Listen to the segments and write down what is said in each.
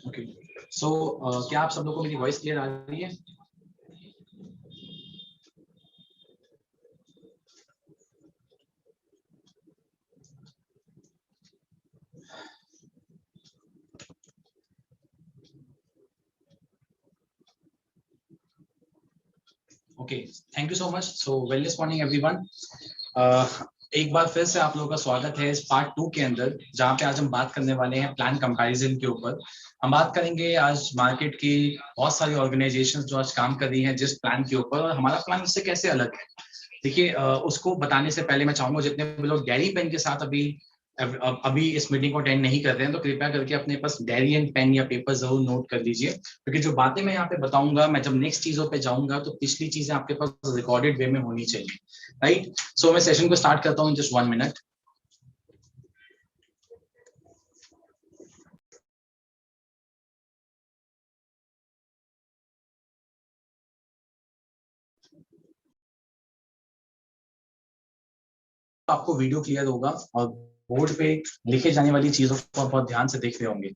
Okay so क्या आप सब लोगों को मेरी वॉइस क्लियर आ रही है? Okay, thank you so much. So wellness morning everyone. एक बार फिर से आप लोगों का स्वागत है इस पार्ट 2 के अंदर, जहाँ पे आज हम बात करने वाले हैं प्लान कंपैरिजन के ऊपर। हम बात करेंगे आज मार्केट की बहुत सारी ऑर्गेनाइजेशंस जो आज काम कर रही हैं जिस प्लान के ऊपर, और हमारा प्लान उससे कैसे अलग है। देखिए, उसको बताने से पहले मैं चाहूंगा जितने भी लोग डायरी पेन के साथ अभी इस मीटिंग को अटेंड नहीं कर रहे हैं तो कृपया करके अपने पास डायरी एंड पेन या पेपर जरूर नोट कर लीजिए, क्योंकि जो बातें मैं यहाँ पे बताऊंगा, मैं जब नेक्स्ट चीजों पे जाऊंगा तो पिछली चीजें आपके पास रिकॉर्डेड वे में होनी चाहिए। राइट, सो मैं सेशन को स्टार्ट करता हूँ जस्ट 1 मिनट। आपको वीडियो क्लियर होगा और बोर्ड पे लिखे जाने वाली चीजों को आप बहुत ध्यान से देख रहे होंगे।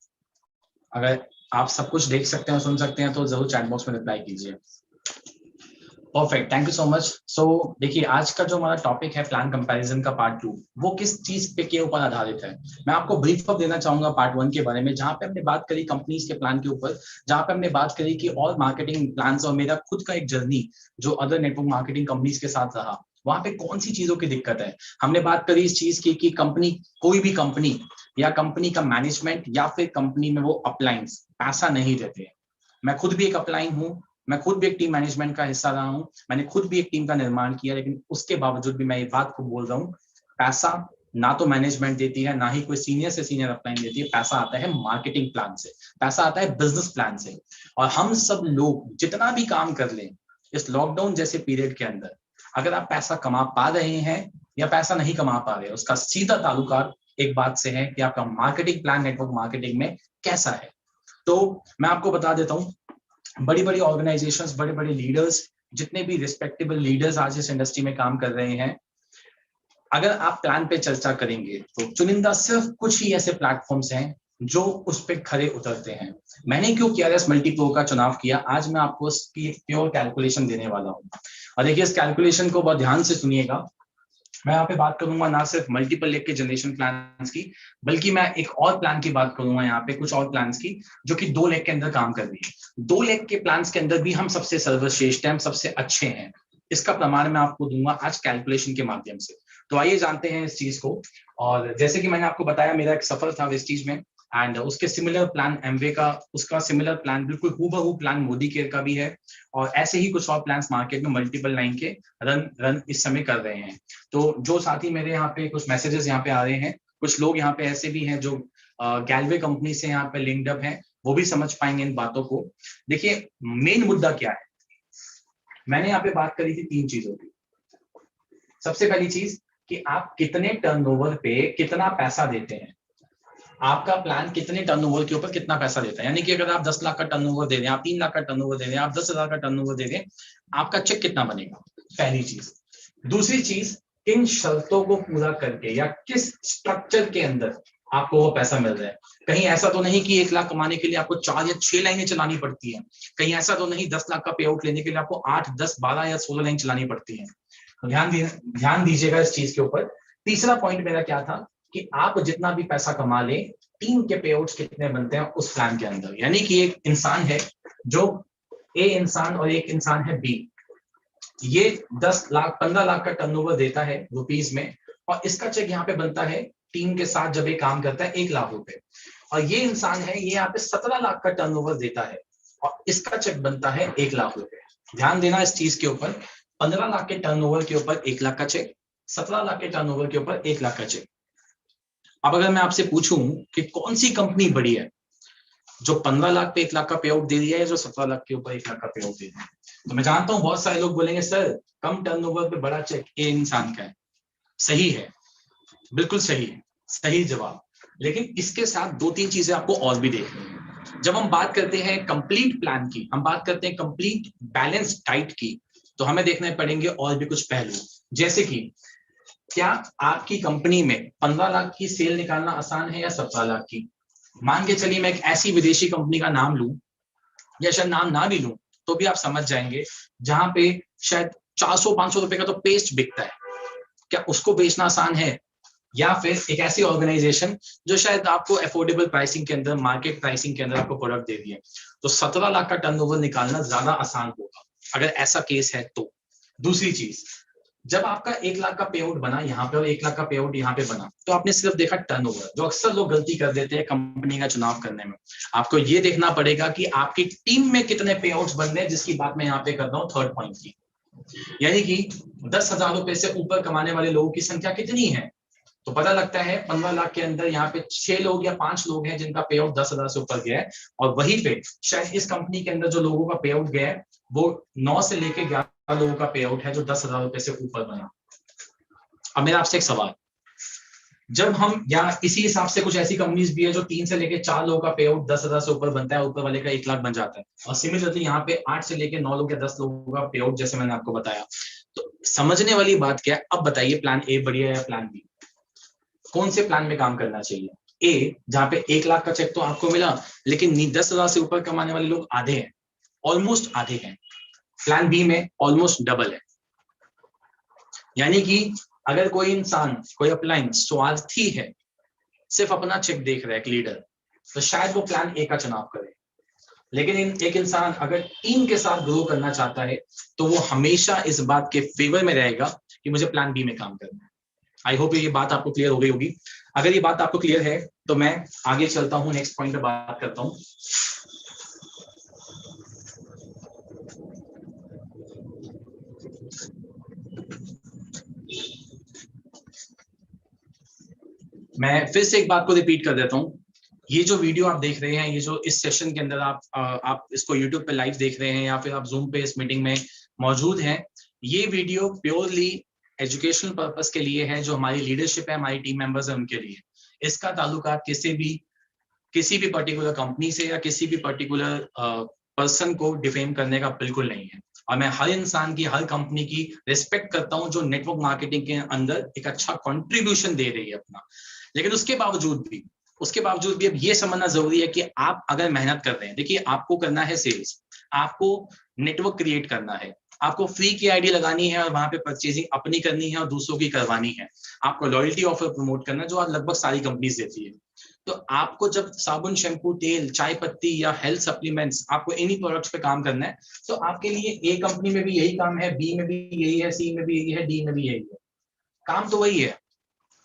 अगर आप सब कुछ देख सकते हैं और सुन सकते हैं तो जरूर चैट बॉक्स में रिप्लाई कीजिए। Perfect, thank you so much. So देखिए, आज का जो हमारा टॉपिक है प्लान कंपैरिजन का पार्ट 2, वो किस चीज पे के ऊपर आधारित है। मैं आपको ब्रीफ अप देना चाहूंगा पार्ट 1 के बारे में, जहां पे हमने बात करी कंपनीज के प्लान के ऊपर, जहां पे हमने बात करी कि और मार्केटिंग प्लान्स और मेरा खुद का एक जर्नी जो अदर नेटवर्क मार्केटिंग कंपनीज के साथ रहा, वहां पे कौन सी चीजों की दिक्कत है। हमने बात करी इस चीज की कि कंपनी, कोई भी कंपनी या कंपनी का मैनेजमेंट या फिर कंपनी में वो अपलाइंस पैसा नहीं देते हैं। मैं खुद भी एक अपलाइन हूँ, मैं खुद भी एक टीम मैनेजमेंट का हिस्सा रहा हूं, मैंने खुद भी एक टीम का निर्माण किया, लेकिन उसके बावजूद भी मैं ये बात को बोल रहा हूं, पैसा ना तो मैनेजमेंट देती है, ना ही कोई सीनियर से सीनियर अपलाइन देती है। पैसा आता है मार्केटिंग प्लान से, पैसा आता है बिजनेस प्लान से। और हम सब लोग जितना भी काम कर लें इस लॉकडाउन जैसे पीरियड के अंदर, अगर आप पैसा कमा पा रहे हैं या पैसा नहीं कमा पा रहे, उसका सीधा ताल्लुकात एक बात से है कि आपका मार्केटिंग प्लान नेटवर्क मार्केटिंग में कैसा है। तो मैं आपको बता देता हूं, बड़ी बड़ी ऑर्गेनाइजेशंस, बड़े बड़े लीडर्स, जितने भी रिस्पेक्टेबल लीडर्स आज इस इंडस्ट्री में काम कर रहे हैं, अगर आप प्लान पे चर्चा करेंगे तो चुनिंदा सिर्फ कुछ ही ऐसे प्लेटफॉर्म्स हैं जो उस पे खरे उतरते हैं। मैंने क्यों केआरएस मल्टीप्रो का चुनाव किया, आज मैं आपको इसकी एक प्योर कैलकुलेशन देने वाला हूं। और देखिए, इस कैलकुलेशन को बहुत ध्यान से सुनिएगा। मैं यहाँ पे बात करूंगा ना सिर्फ मल्टीपल लेग के जनरेशन प्लान्स की, बल्कि मैं एक और प्लान की बात करूंगा यहाँ पे, कुछ और प्लान्स की जो कि 2 लेग के अंदर काम कर रही है। 2 लेग के प्लान्स के अंदर भी हम सबसे सर्वश्रेष्ठ हैं, हम सबसे अच्छे हैं। इसका प्रमाण मैं आपको दूंगा आज कैलकुलेशन के माध्यम से। तो आइए जानते हैं इस चीज को। और जैसे कि मैंने आपको बताया, मेरा एक सफर था इस चीज में, एंड उसके सिमिलर प्लान एमवे का, उसका सिमिलर प्लान बिल्कुल हूबहू प्लान मोदी केयर का भी है। और ऐसे ही कुछ और प्लान्स मार्केट में मल्टीपल लाइन के रन इस समय कर रहे हैं। तो जो साथी मेरे यहाँ पे कुछ मैसेजेस यहाँ पे आ रहे हैं, कुछ लोग यहाँ पे ऐसे भी हैं जो गैलवे कंपनी से यहाँ पे लिंक्ड अप हैं, वो भी समझ पाएंगे इन बातों को। देखिए, मेन मुद्दा क्या है, मैंने यहाँ पे बात करी थी 3 चीजों की। सबसे पहली चीज कि आप कितने टर्नओवर पे कितना पैसा देते हैं, आपका प्लान कितने टर्नओवर के ऊपर कितना पैसा देता है। यानी कि अगर आप 10 लाख का टर्नओवर दे रहे हैं, आप 3 लाख का टर्नओवर दे रहे हैं, आप 10,000 का टर्नओवर दे रहे हैं, आपका चेक कितना बनेगा, पहली चीज। दूसरी चीज, किन शर्तों को पूरा करके या किस स्ट्रक्चर के अंदर आपको वो पैसा मिल रहा है। कहीं ऐसा तो नहीं कि 1 लाख कमाने के लिए आपको 4 या 6 लाइनें चलानी पड़ती है। कहीं ऐसा तो नहीं 10 लाख का पे आउट लेने के लिए आपको 8, 10, 12 या 16 लाइन चलानी पड़ती है। तो ध्यान दीजिएगा इस चीज के ऊपर। तीसरा पॉइंट मेरा क्या था कि आप जितना भी पैसा कमा ले, टीम के पे आउट्स कितने बनते हैं उस प्लान के अंदर। यानी कि एक इंसान है जो ए इंसान और एक इंसान है बी, ये 10 लाख 15 लाख का टर्नओवर देता है रुपीज में, और इसका चेक यहाँ पे बनता है टीम के साथ जब ये काम करता है 1 लाख रुपए। और ये इंसान है, ये यहाँ पे 17 लाख का टर्नओवर देता है और इसका चेक बनता है 1 लाख रुपए। ध्यान देना इस चीज के ऊपर, 15 लाख के टर्नओवर के ऊपर 1 लाख का चेक, 17 लाख के टर्नओवर के ऊपर 1 लाख का चेक। अब अगर मैं आपसे पूछूं कि कौन सी कंपनी बड़ी है, जो 15 लाख पे 1 लाख का पे आउट दे दिया है, जो 17 लाख के ऊपर 1 लाख का पे आउट दे दिया है, तो मैं जानता हूं बहुत सारे लोग बोलेंगे सर कम टर्नओवर पे बड़ा चेक ए इंसान का है। सही है, बिल्कुल सही है, सही जवाब। लेकिन इसके साथ 2-3 चीजें आपको और भी देखनी है। जब हम बात करते हैं कंप्लीट प्लान की, हम बात करते हैं कंप्लीट बैलेंस डाइट की, तो हमें देखने पड़ेंगे और भी कुछ पहलू। जैसे कि क्या आपकी कंपनी में 15 लाख की सेल निकालना आसान है या 17 लाख की? मान के चलिए मैं एक ऐसी विदेशी कंपनी का नाम लूं, या शायद नाम ना भी लूं तो भी आप समझ जाएंगे, जहां पे शायद 400-500 रुपए का तो पेस्ट बिकता है, क्या उसको बेचना आसान है? या फिर एक ऐसी ऑर्गेनाइजेशन जो शायद आपको अफोर्डेबल प्राइसिंग के अंदर, मार्केट प्राइसिंग के अंदर आपको प्रोडक्ट दे दिए, तो 17 लाख का टर्नओवर निकालना ज्यादा आसान होगा अगर ऐसा केस है तो। दूसरी चीज, जब आपका 1 लाख का पे आउट बना यहाँ पे और 1 लाख का पे आउट यहाँ पे बना, तो आपने सिर्फ देखा टर्नओवर, जो अक्सर लोग गलती कर देते हैं कंपनी का चुनाव करने में। आपको ये देखना पड़ेगा कि आपकी टीम में कितने पे आउट्स बन रहे हैं, जिसकी बात मैं यहाँ पे कर रहा हूँ थर्ड पॉइंट की, यानी कि 10,000 रुपए से ऊपर कमाने वाले लोगों की संख्या कितनी है। तो पता लगता है 15 लाख के अंदर यहाँ पे 6 लोग या 5 लोग हैं जिनका पे आउट 10,000 से ऊपर गया है, और वहीं पे शायद इस कंपनी के अंदर जो लोगों का पे आउट गया है वो 9 से लेके 11 लोगों का पे आउट है जो 10,000 रुपए से ऊपर बना। अब मेरा आपसे एक सवाल, जब हम, या इसी हिसाब से कुछ ऐसी कंपनीज भी है जो 3 से लेके 4 लोगों का पे आउट 10,000 से ऊपर बनता है, ऊपर वाले का 1 लाख बन जाता है, और सिमिलरली यहाँ पे 8 से लेके 9 लोग या 10 लोगों का पे आउट, जैसे मैंने आपको बताया। तो समझने वाली बात क्या है, अब बताइए प्लान ए बढ़िया है या प्लान बी, कौन से प्लान में काम करना चाहिए? ए, जहां पे 1 लाख का चेक तो आपको मिला, लेकिन 10,000 से ऊपर कमाने वाले लोग आधे हैं, ऑलमोस्ट आधे हैं। प्लान बी में ऑलमोस्ट डबल है, यानी कि अगर कोई इंसान, कोई अपलाइन स्वार्थी है, सिर्फ अपना चेक देख रहा है, एक लीडर, तो शायद वो प्लान ए का चुनाव करे। लेकिन एक इंसान अगर टीम के साथ ग्रो करना चाहता है, तो वो हमेशा इस बात के फेवर में रहेगा कि मुझे प्लान बी में काम करना है। आई होप ये बात आपको क्लियर हो गई होगी। अगर ये बात आपको क्लियर है तो मैं आगे चलता हूं, नेक्स्ट पॉइंट पे बात करता हूं। मैं फिर से एक बात को रिपीट कर देता हूं, ये जो वीडियो आप देख रहे हैं, ये जो इस सेशन के अंदर आप इसको यूट्यूब पे लाइव देख रहे हैं या फिर आप जूम पे इस मीटिंग में मौजूद हैं, ये वीडियो प्योरली एजुकेशनल पर्पस के लिए है, जो हमारी लीडरशिप है, हमारी टीम मेंबर्स है, उनके लिए। इसका ताल्लुकात किसी भी पर्टिकुलर कंपनी से या किसी भी पर्टिकुलर पर्सन को डिफेम करने का बिल्कुल नहीं है। और मैं हर इंसान की, हर कंपनी की रिस्पेक्ट करता हूं जो नेटवर्क मार्केटिंग के अंदर एक अच्छा कंट्रीब्यूशन दे रही है अपना। लेकिन उसके बावजूद भी अब ये समझना जरूरी है कि आप अगर मेहनत कर रहे हैं, देखिए आपको करना है सेल्स, आपको नेटवर्क क्रिएट करना है, आपको फ्री की आईडी लगानी है और वहां पे परचेजिंग अपनी करनी है और दूसरों की करवानी है, आपको लॉयल्टी ऑफर प्रमोट करना है जो आज लगभग सारी कंपनीज देती है। तो आपको जब साबुन, शैम्पू, तेल, चाय पत्ती या हेल्थ सप्लीमेंट्स, आपको इन्हीं प्रोडक्ट्स पे काम करना है, तो आपके लिए ए कंपनी में भी यही काम है, बी में भी यही है, सी में भी यही है, डी में भी यही है, काम तो वही है।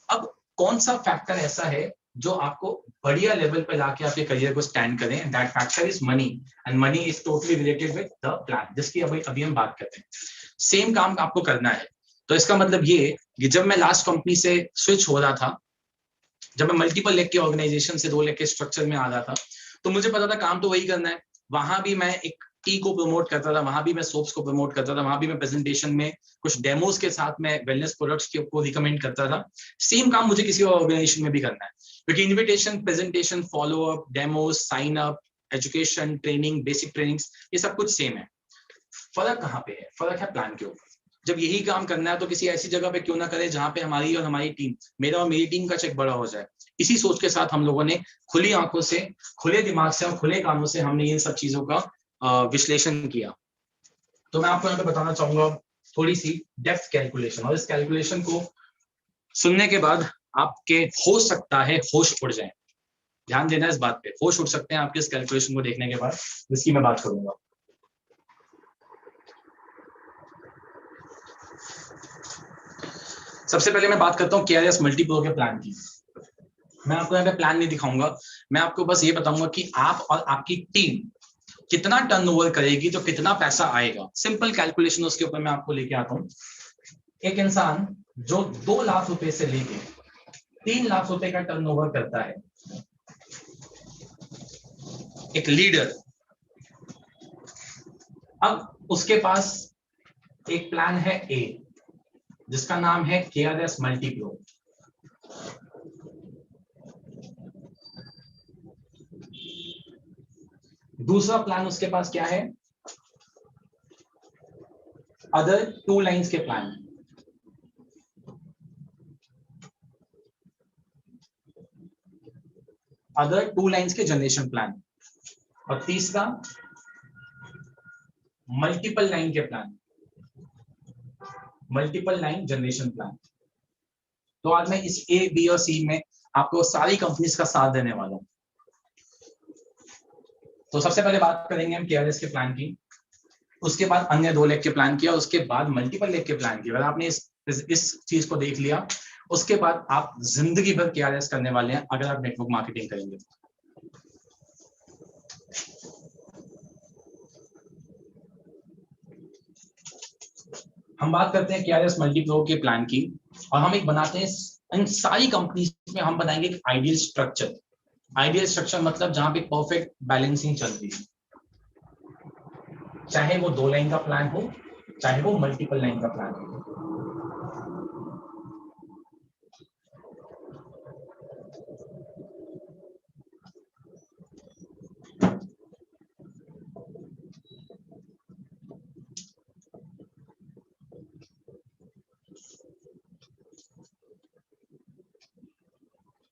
अब कौन सा फैक्टर ऐसा है जो आपको बढ़िया लेवल पे लाके आपके करियर को स्टैंड करें? That factor is money, and money is totally related with the plan, जिसकी अभी हम बात करते हैं। सेम काम आपको करना है। तो इसका मतलब ये कि जब मैं लास्ट कंपनी से स्विच हो रहा था, जब मैं मल्टीपल लेग के ऑर्गेनाइजेशन से 2 लेग के स्ट्रक्चर में आ रहा था, तो मुझे पता था काम तो वही करना है। वहां भी मैं एक टी को प्रमोट करता था, वहां भी मैं सोप्स को प्रमोट करता था, वहां भी मैं प्रेजेंटेशन में कुछ डेमोस के साथ में वेलनेस प्रोडक्ट्स को रिकमेंड करता था। सेम काम मुझे किसी और ऑर्गेनाइजेशन में भी करना है, क्योंकि invitation, presentation, follow up, demos, sign up, education, training, basic trainings, ये सब कुछ सेम है। फर्क कहाँ पे है? फर्क है प्लान के ऊपर। जब यही काम करना है तो किसी ऐसी जगह पे क्यों ना करें जहां पे हमारी और हमारी टीम, मेरा और मेरी टीम का चेक बड़ा हो जाए। इसी सोच के साथ हम लोगों ने खुली आंखों से, खुले दिमाग से और खुले कानों से हमने इन सब चीजों का विश्लेषण किया। तो मैं आपको यहाँ पे बताना चाहूंगा थोड़ी सी डेप्थ कैलकुलेशन, और इस कैलकुलेशन को सुनने के बाद आपके हो सकता है होश उड़ जाए। ध्यान देना इस बात पे, होश उड़ सकते हैं आपके इस कैलकुलेशन को देखने के बाद, जिसकी मैं बात करूंगा। सबसे पहले मैं बात करता हूँ केआरएस मल्टीप्रो के प्लान की। मैं आपको यहाँ पे प्लान नहीं दिखाऊंगा, मैं आपको बस ये बताऊंगा कि आप और आपकी टीम कितना टर्नओवर करेगी तो कितना पैसा आएगा। सिंपल कैलकुलेशन उसके ऊपर मैं आपको लेके आता हूँ। एक इंसान जो 2 लाख रुपए से लेके 3 लाख रुपए का टर्नओवर करता है, एक लीडर, अब उसके पास एक प्लान है ए, जिसका नाम है केआरएस मल्टीप्रो। दूसरा प्लान उसके पास क्या है? अदर 2 लाइंस के प्लान। अदर 2 लाइन्स के जनरेशन प्लान, और तीसरा मल्टीपल लाइन के plan, multiple line generation plan. तो आज मैं इस ए बी और सी में आपको सारी कंपनीज का साथ देने वाला हूं। तो सबसे पहले बात करेंगे हम केआरएस के प्लान की, उसके बाद अन्य 2 लेग के प्लान किया, उसके बाद मल्टीपल लेग के प्लान किया। अगर आपने इस चीज को देख लिया, उसके बाद आप जिंदगी भर केआरएस करने वाले हैं अगर आप नेटवर्क मार्केटिंग करेंगे। हम बात करते हैं केआरएस मल्टीप्लो के प्लान की, और हम एक बनाते हैं, इन सारी कंपनीज में हम बनाएंगे एक आइडियल स्ट्रक्चर। आइडियल स्ट्रक्चर मतलब जहां पे परफेक्ट बैलेंसिंग चल रही है, चाहे वो 2 लाइन का प्लान हो, चाहे वो मल्टीपल लाइन का प्लान हो।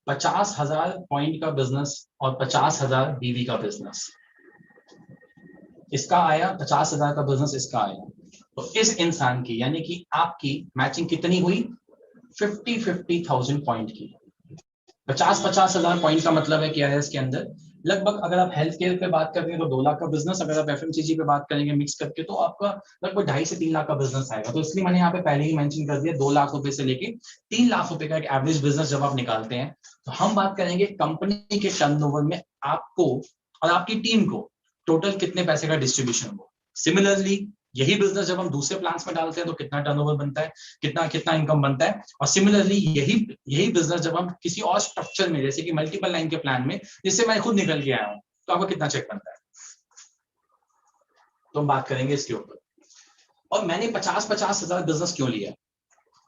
$50,000 पॉइंट का बिजनेस और 50,000 बीवी का बिजनेस, इसका आया 50,000 का बिजनेस, इसका आया। तो इस इंसान की यानी कि आपकी मैचिंग कितनी हुई? 50,000 पॉइंट की। 50,000 पॉइंट का मतलब है क्या है इसके अंदर लगभग, अगर आप हेल्थ केयर पे बात करते हैं तो 2 लाख का बिजनेस, अगर आप एफएमसीजी पे बात करेंगे मिक्स करके तो आपका लगभग 2.5 से 3 लाख का बिजनेस आएगा। तो इसलिए मैंने यहाँ पे पहले ही मेंशन कर दिया 2 लाख रुपए से लेके 3 लाख रुपए का एक एवरेज बिजनेस जब आप निकालते हैं। तो हम बात करेंगे कंपनी के टर्नओवर में आपको और आपकी टीम को टोटल कितने पैसे का डिस्ट्रीब्यूशन हो। सिमिलरली यही बिजनेस जब हम दूसरे प्लान्स में डालते हैं तो कितना टर्नओवर बनता है, कितना कितना इनकम बनता है। और सिमिलरली यही बिजनेस जब हम किसी और स्ट्रक्चर में, जैसे कि मल्टीपल लाइन के प्लान में, जिससे मैं खुद निकल के आया हूं, तो आपको कितना चेक बनता है। तो हम बात करेंगे इसके ऊपर। और मैंने 50,000 बिजनेस क्यों लिया?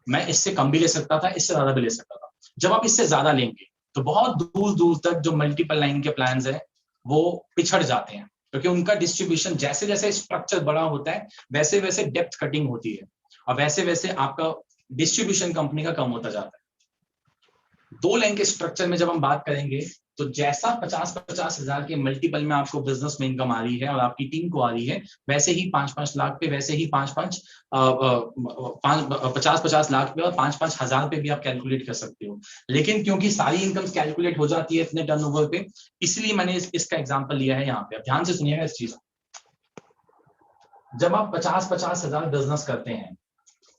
मैं इससे कम भी ले सकता था, इससे ज्यादा भी ले सकता था। जब आप इससे ज्यादा लेंगे तो बहुत दूर दूर तक जो मल्टीपल लाइन के प्लान है वो पिछड़ जाते हैं, क्योंकि उनका डिस्ट्रीब्यूशन जैसे जैसे स्ट्रक्चर बड़ा होता है वैसे वैसे डेप्थ कटिंग होती है, और वैसे वैसे आपका डिस्ट्रीब्यूशन कंपनी का कम होता जाता है। 2 लाइन के स्ट्रक्चर में जब हम बात करेंगे तो जैसा 50,000 के मल्टीपल में आपको बिजनेस में इनकम आ रही है और आपकी टीम को आ रही है, वैसे ही 5-5 लाख पे, वैसे ही 50-50 लाख पे और 5-5 हजार पे भी आप कैलकुलेट कर सकते हो। लेकिन क्योंकि सारी इनकम कैलकुलेट हो जाती है इतने टर्नओवर पे, इसलिए मैंने इसका एग्जाम्पल लिया है यहाँ पे। ध्यान से सुनिएगा इस चीज। जब आप 50-50 हजार बिजनेस करते हैं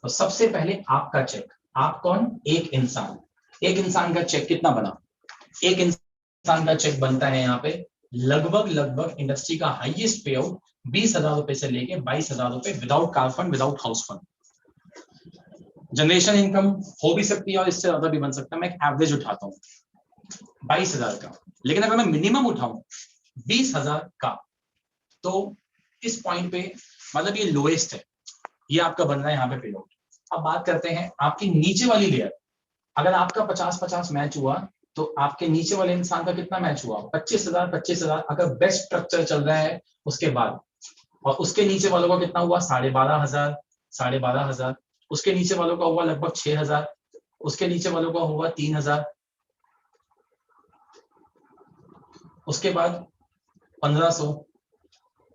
तो सबसे पहले आपका चेक, आप कौन? एक इंसान। एक इंसान का चेक कितना बना? एक इंसान का चेक बनता है यहाँ पे लगभग इंडस्ट्री का हाईएस्ट पे आउट 20,000 रुपए से लेके 22,000 रुपए without car fund, without house fund. Generation income हो भी सकती है और इससे ज्यादा भी बन सकता है। मैं एक एवरेज उठाता हूँ 22,000 का, लेकिन अगर मैं मिनिमम उठाऊं 20,000 का, तो इस पॉइंट पे मतलब ये लोएस्ट है, ये आपका बन रहा है यहाँ पे पे आउट। अब बात करते हैं आपकी नीचे वाली लेयर। अगर आपका 50-50 मैच हुआ तो आपके नीचे वाले इंसान का कितना मैच हुआ? 25,000 अगर बेस्ट स्ट्रक्चर चल रहा है उसके बाद। और उसके नीचे वालों का कितना हुआ? 12,500। उसके नीचे वालों का हुआ लगभग 6,000। उसके नीचे वालों का हुआ 3,000। उसके बाद 1,500।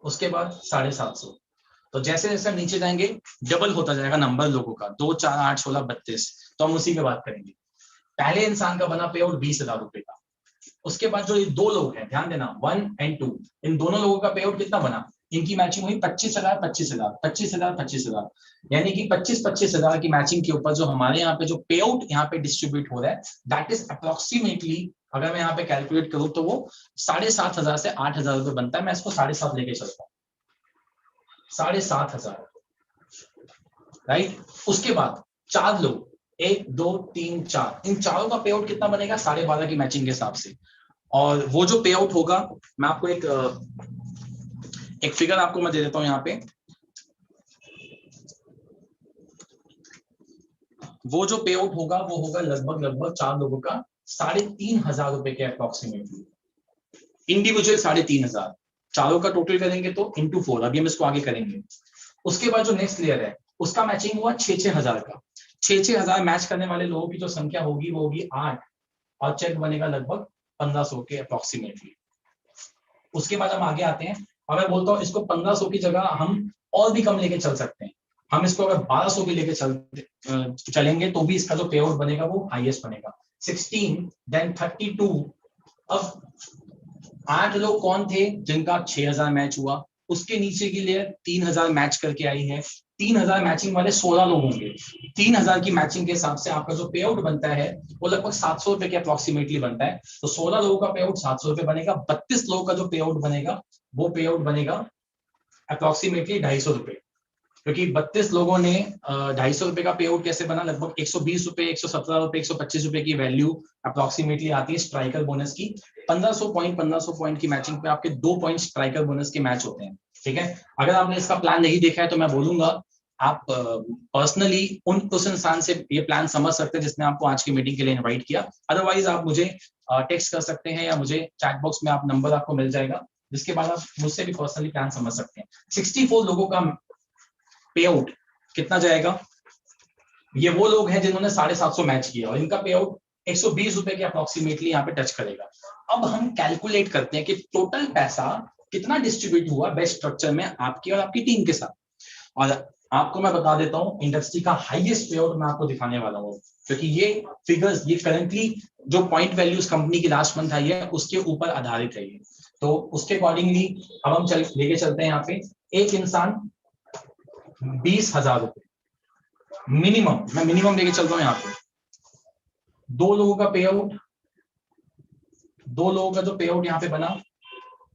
उसके बाद 750। तो जैसे जैसे हम नीचे जाएंगे डबल होता जाएगा नंबर लोगों का, 2, 4, 8, 16, 32। तो हम उसी पे बात करेंगे। पहले इंसान का बना पे आउट 20,000 रुपए का। उसके बाद जो ये 2 लोग हैं, ध्यान देना 1 और 2, इन दोनों लोगों का पे आउट कितना बना? इनकी मैचिंग हुई 25,000, 25,000, 25,000, 25,000। यानी कि 25,000 की मैचिंग के ऊपर जो हमारे यहाँ पे जो पे आउट यहाँ पे डिस्ट्रीब्यूट हो रहा है, दैट इज अप्रोक्सीमेटली, अगर मैं यहाँ पे कैलकुलेट करूं तो वो 7,500 से 8,000 रुपए बनता है। मैं इसको 7.5 लेके चलता हूँ, 7,500, राइट। उसके बाद 4 लोग, 1, 2, 3, 4, इन चारों का पे आउट कितना बनेगा? 12.5 की मैचिंग के हिसाब से। और वो जो पे आउट होगा, मैं आपको एक फिगर आपको मैं दे देता हूं यहाँ पे। वो जो पे आउट होगा वो होगा लगभग 4 लोगों का 3,500 रुपए के अप्रोक्सीमेटली। इंडिविजुअल 3,500, चारों का टोटल करेंगे तो इंटू 4। अभी हम इसको आगे करेंगे। उसके बाद जो नेक्स्ट लेयर है उसका मैचिंग हुआ 6,000 का। 6,000 मैच करने वाले लोगों की जो संख्या होगी वो होगी 8, और चेक बनेगा लगभग 1500 के अप्रोक्सीमेटली। उसके बाद हम आगे आते हैं और मैं बोलता हूँ इसको 1500 की जगह हम और भी कम लेके चल सकते हैं। हम इसको अगर 1200 की लेके चलेंगे तो भी इसका जो पे आउट बनेगा वो हाईएस्ट बनेगा। 16 देन 32। अब 8 लोग कौन थे जिनका 6000 मैच हुआ, उसके नीचे की लेयर 3000 मैच करके आई है। 3000 मैचिंग वाले 16 लोग होंगे। 3000 की मैचिंग के हिसाब से आपका जो पे आउट बनता है वो लगभग 700 रुपए के अप्रोक्सीमेटली बनता है। तो 16 लोगों का पे आउट 700 रुपए बनेगा। 32 लोगों का जो पे आउट बनेगा वो पे आउट बनेगा अप्रोक्सीमेटली 250 रुपए, क्योंकि 32 लोगों ने 250 रुपए का पे आउट कैसे बना, लगभग 120 रुपए, 117 रुपए, 125 रुपए की वैल्यू अप्रोक्सीमेटली आती है स्ट्राइकर बोनस की। 1500 पॉइंट की मैचिंग पे आपके 2 पॉइंट स्ट्राइकर बोनस के मैच होते हैं। ठीक है, अगर आपने इसका प्लान नहीं देखा है तो मैं बोलूंगा आप पर्सनली उस इंसान से ये प्लान समझ सकते हैं जिसने आपको आज की मीटिंग के लिए इनवाइट किया। अदरवाइज आप मुझे टेक्स्ट कर सकते हैं या मुझे चैट बॉक्स में आप नंबर आपको मिल जाएगा, जिसके बाद आप मुझसे भी पर्सनली प्लान समझ सकते हैं। 64 लोगों का पे आउट कितना जाएगा, ये वो लोग हैं जिन्होंने 750 मैच किया और इनका पे आउट 120 रुपए के अप्रोक्सीमेटली यहाँ पे टच करेगा। अब हम कैलकुलेट करते हैं कि टोटल पैसा कितना डिस्ट्रीब्यूट हुआ बेस्ट स्ट्रक्चर में आपकी और आपकी टीम के साथ। और आपको मैं बता देता हूँ इंडस्ट्री का हाईएस्ट पे आउट मैं आपको दिखाने वाला हूँ, क्योंकि ये फिगर्स ये करंटली जो पॉइंट वैल्यूज कंपनी की लास्ट मंथ आई है उसके ऊपर आधारित है। तो उसके अकॉर्डिंगली अब हम लेके चलते हैं यहाँ पे एक इंसान 20,000 रुपए मिनिमम, मैं मिनिमम लेके चल रहा हूँ यहाँ पे। 2 लोगों का पे आउट, 2 लोगों का जो पे आउट यहाँ पे बना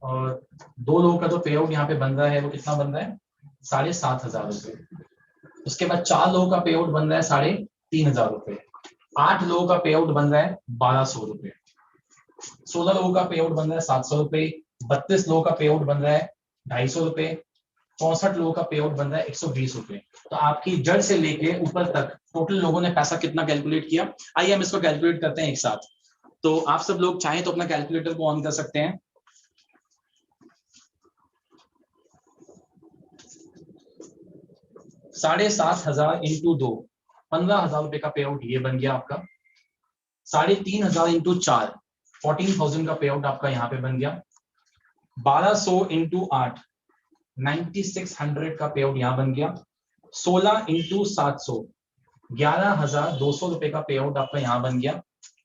और 2 लोगों का जो पे आउट यहाँ पे बन रहा है वो कितना बन रहा है, 7,500 रुपए। उसके बाद 4 लोगों का पे आउट बन रहा है 3,500 रुपए। 8 लोगों का पे आउट बन रहा है 1,200 रुपए। 16 लोगों का पे आउट बन रहा है 700 रुपए। 32 लोगों का पे आउट बन रहा है 250 रुपए। 64 लोगों का पे आउट बन रहा है 120 रुपए। तो आपकी जड़ से लेके ऊपर तक टोटल लोगों ने पैसा कितना कैलकुलेट किया, आइए हम इसको कैलकुलेट करते हैं एक साथ। तो आप सब लोग चाहें तो अपना कैलकुलेटर को ऑन कर सकते हैं। $7,500 इंटू 2, 15,000 रुपए का पे आउट ये बन गया आपका। 3,500 इंटू 4, 14,000 का पे आउट आपका यहाँ पे बन गया। 1200 इंटू 8, 9600 का पे आउट यहाँ बन गया। 16 इंटू 700, 11,200 रुपए का पे आउट आपका यहाँ बन गया।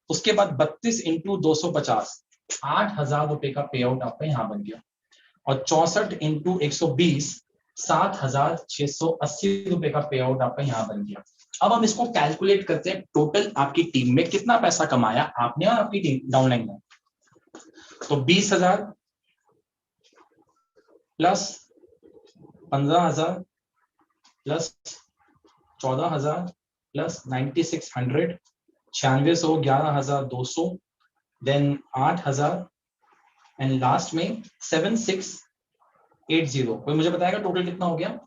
उसके बाद 32 इंटू 250, 8,000 रुपए का पे आउट आपका यहाँ बन गया। और 64 इंटू 120, 7,680 रुपए का पे आउट आपका यहाँ बन गया। अब हम इसको कैलकुलेट करते हैं टोटल आपकी टीम में कितना पैसा कमाया आपने और आपकी टीम डाउनलाइन में। तो 20,000 प्लस 15,000 प्लस 14,000 प्लस 9600, 9600, 11,200, देन 8,000 एंड लास्ट में 7,680। कोई मुझे बताएगा टोटल कितना हो गया?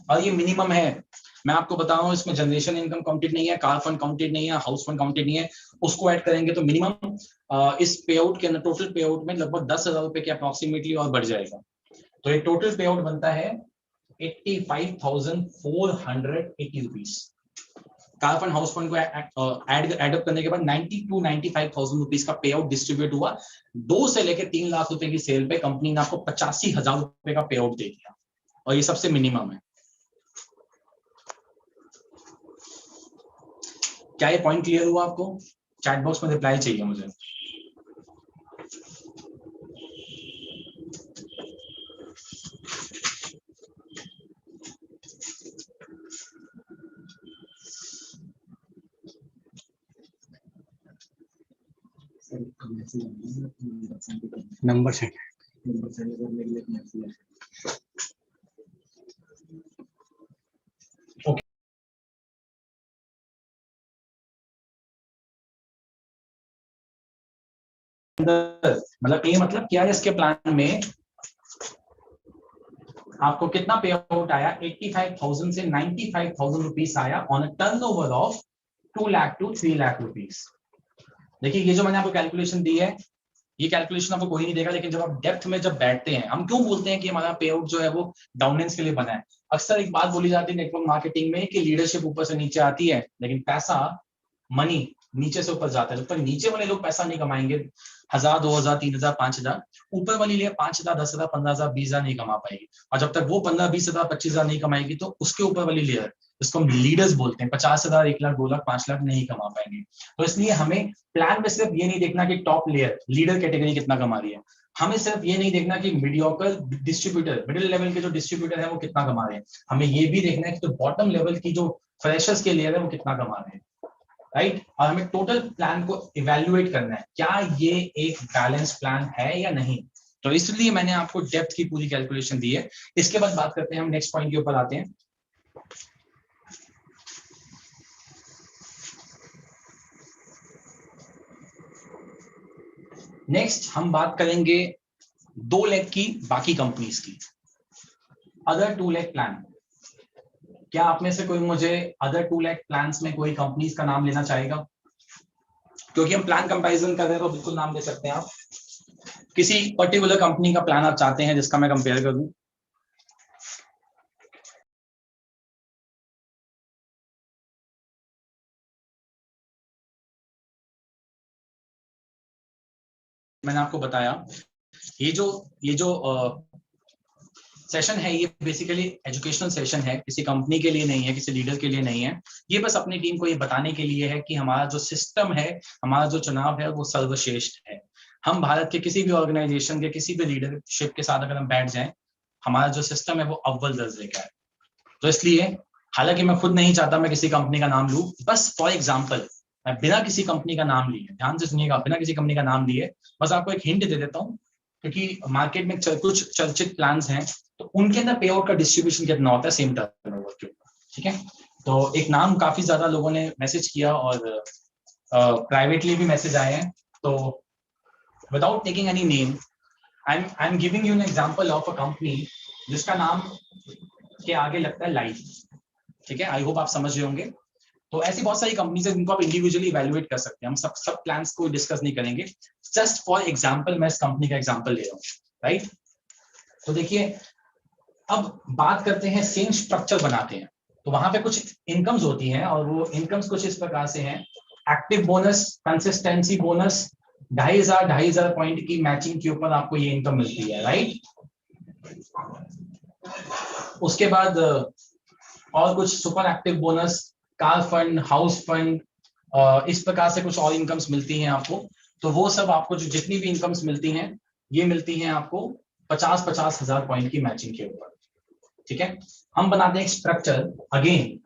और ये मिनिमम है, मैं आपको बता रहा हूँ, इसमें जनरेशन इनकम काउंटेड नहीं है, कार फंड काउंटेड नहीं है, हाउस फंड काउंटेड नहीं है। उसको ऐड करेंगे तो मिनिमम इस पे आउट के अंदर टोटल पे आउट में लगभग 10,000 रुपए के अप्रोक्सीमेटली और बढ़ जाएगा। तो ये टोटल पे आउट बनता है 85,480 rupees. Car fund house fund को एड अप करने के बाद 95,000 रुपीज का पे आउट डिस्ट्रीब्यूट हुआ। 2 से लेकर 3 लाख रुपए की सेल पे कंपनी ने आपको 85,000 रुपए का पे आउट दे दिया और ये सबसे मिनिमम है। क्या ये पॉइंट क्लियर हुआ आपको? चैट बॉक्स में रिप्लाई चाहिए मुझे। नंबर सेंड मतलब ये मतलब क्या है, इसके प्लान में आपको कितना पे आउट आया? 85,000 से 95,000 रुपीज आया on a turnover of 2 lakh to 3 lakh rupees. देखिए ये जो मैंने आपको कैलकुलेशन दी है, ये कैलकुलेशन आपको कोई नहीं देगा, लेकिन जब आप डेप्थ में जब बैठते हैं, हम क्यों बोलते हैं कि हमारा पे आउट जो है वो डाउनलाइंस के लिए बना है। अक्सर एक बात बोली जाती है नेटवर्क मार्केटिंग में कि लीडरशिप ऊपर से नीचे आती है, लेकिन पैसा, मनी नीचे से ऊपर जाता है, ऊपर नीचे वाले लोग पैसा नहीं कमाएंगे 1000, 2000, 3000, 5000, ऊपर वाली लिए 5000, 10,000, 15,000, 20,000 नहीं कमा पाएगी। और जब तक वो 15, 20,000, 25,000 नहीं कमाएगी तो उसके ऊपर वाली लेयर, जिसको हम लीडर्स बोलते हैं, 50,000, 1,00,000, 2,00,000, 5,00,000 नहीं कमा पाएंगे। तो इसलिए हमें प्लान में सिर्फ ये नहीं देखना कि टॉप लेयर लीडर कैटेगरी कितना कमा रही है, हमें सिर्फ ये नहीं देखना कि मीडियोकर डिस्ट्रीब्यूटर, मिडिल लेवल के जो डिस्ट्रीब्यूटर है वो कितना कमा रहे हैं, हमें ये भी देखना है कि जो बॉटम लेवल की जो फ्रेशर्स के लेयर है वो कितना कमा रहे हैं, राइट। और हमें टोटल प्लान को इवेल्युएट करना है, क्या ये एक बैलेंस प्लान है या नहीं। तो इसलिए मैंने आपको डेप्थ की पूरी कैलकुलेशन दी है। इसके बाद बात करते हैं, हम नेक्स्ट पॉइंट के ऊपर आते हैं। नेक्स्ट हम बात करेंगे 2 लाख की बाकी कंपनीज की, अदर 2 लाख प्लान। क्या आप में से कोई मुझे अदर 2 लाख प्लान्स में कोई कंपनीज का नाम लेना चाहेगा? क्योंकि हम प्लान कंपैरिजन कर रहे हैं तो बिल्कुल नाम ले सकते हैं आप। किसी पर्टिकुलर कंपनी का प्लान आप चाहते हैं जिसका मैं कंपेयर कर दूं? मैंने आपको बताया ये जो सेशन है ये बेसिकली एजुकेशनल सेशन है, किसी कंपनी के लिए नहीं है, किसी लीडर के लिए नहीं है। ये बस अपनी टीम को ये बताने के लिए है कि हमारा जो सिस्टम है, हमारा जो चुनाव है वो सर्वश्रेष्ठ है। हम भारत के किसी भी ऑर्गेनाइजेशन के किसी भी लीडरशिप के साथ अगर हम बैठ जाएं, हमारा जो सिस्टम है वो अव्वल दर्जे का है। तो इसलिए हालांकि मैं खुद नहीं चाहता मैं किसी कंपनी का नाम लूं, बस फॉर एग्जाम्पल मैं बिना किसी कंपनी का नाम लिए, ध्यान से सुनिएगा, बिना किसी कंपनी का नाम लिए बस आपको एक हिंट दे देता हूँ, क्योंकि मार्केट में कुछ चर्चित प्लान्स हैं तो उनके अंदर पे आउट का डिस्ट्रीब्यूशन कितना होता है सेम टर्नओवर के ऊपर, ठीक है। तो एक नाम काफी ज्यादा लोगों ने मैसेज किया और प्राइवेटली भी मैसेज आए हैं, तो without taking any name I am giving you an example of a company जिसका नाम के आगे लगता है लाइफ, ठीक है। आई होप आप समझ रहे होंगे। तो ऐसी बहुत सारी कंपनीज है जिनको आप इंडिविजुअली इवैल्यूएट कर सकते हैं, हम सब प्लान्स को डिस्कस नहीं करेंगे, जस्ट फॉर एग्जांपल मैं इस कंपनी का एग्जांपल ले रहा हूँ, राइट। तो देखिए अब बात करते हैं, सेम स्ट्रक्चर बनाते हैं तो वहां पे कुछ इनकम्स होती हैं और वो इनकम्स कुछ इस प्रकार से हैं। Active bonus, consistency bonus, 2,500 point की मैचिंग के ऊपर आपको ये इनकम मिलती है, राइट। उसके बाद और कुछ super active bonus, car fund, house fund, इस प्रकार से कुछ और इनकम्स मिलती हैं आपको। तो वो सब आपको जो जितनी भी इनकम्स मिलती हैं ये मिलती हैं आपको 50-50 हजार पॉइंट की मैचिंग के ऊपर, ठीक है। हम बनाते हैं एक स्ट्रक्चर, अगेन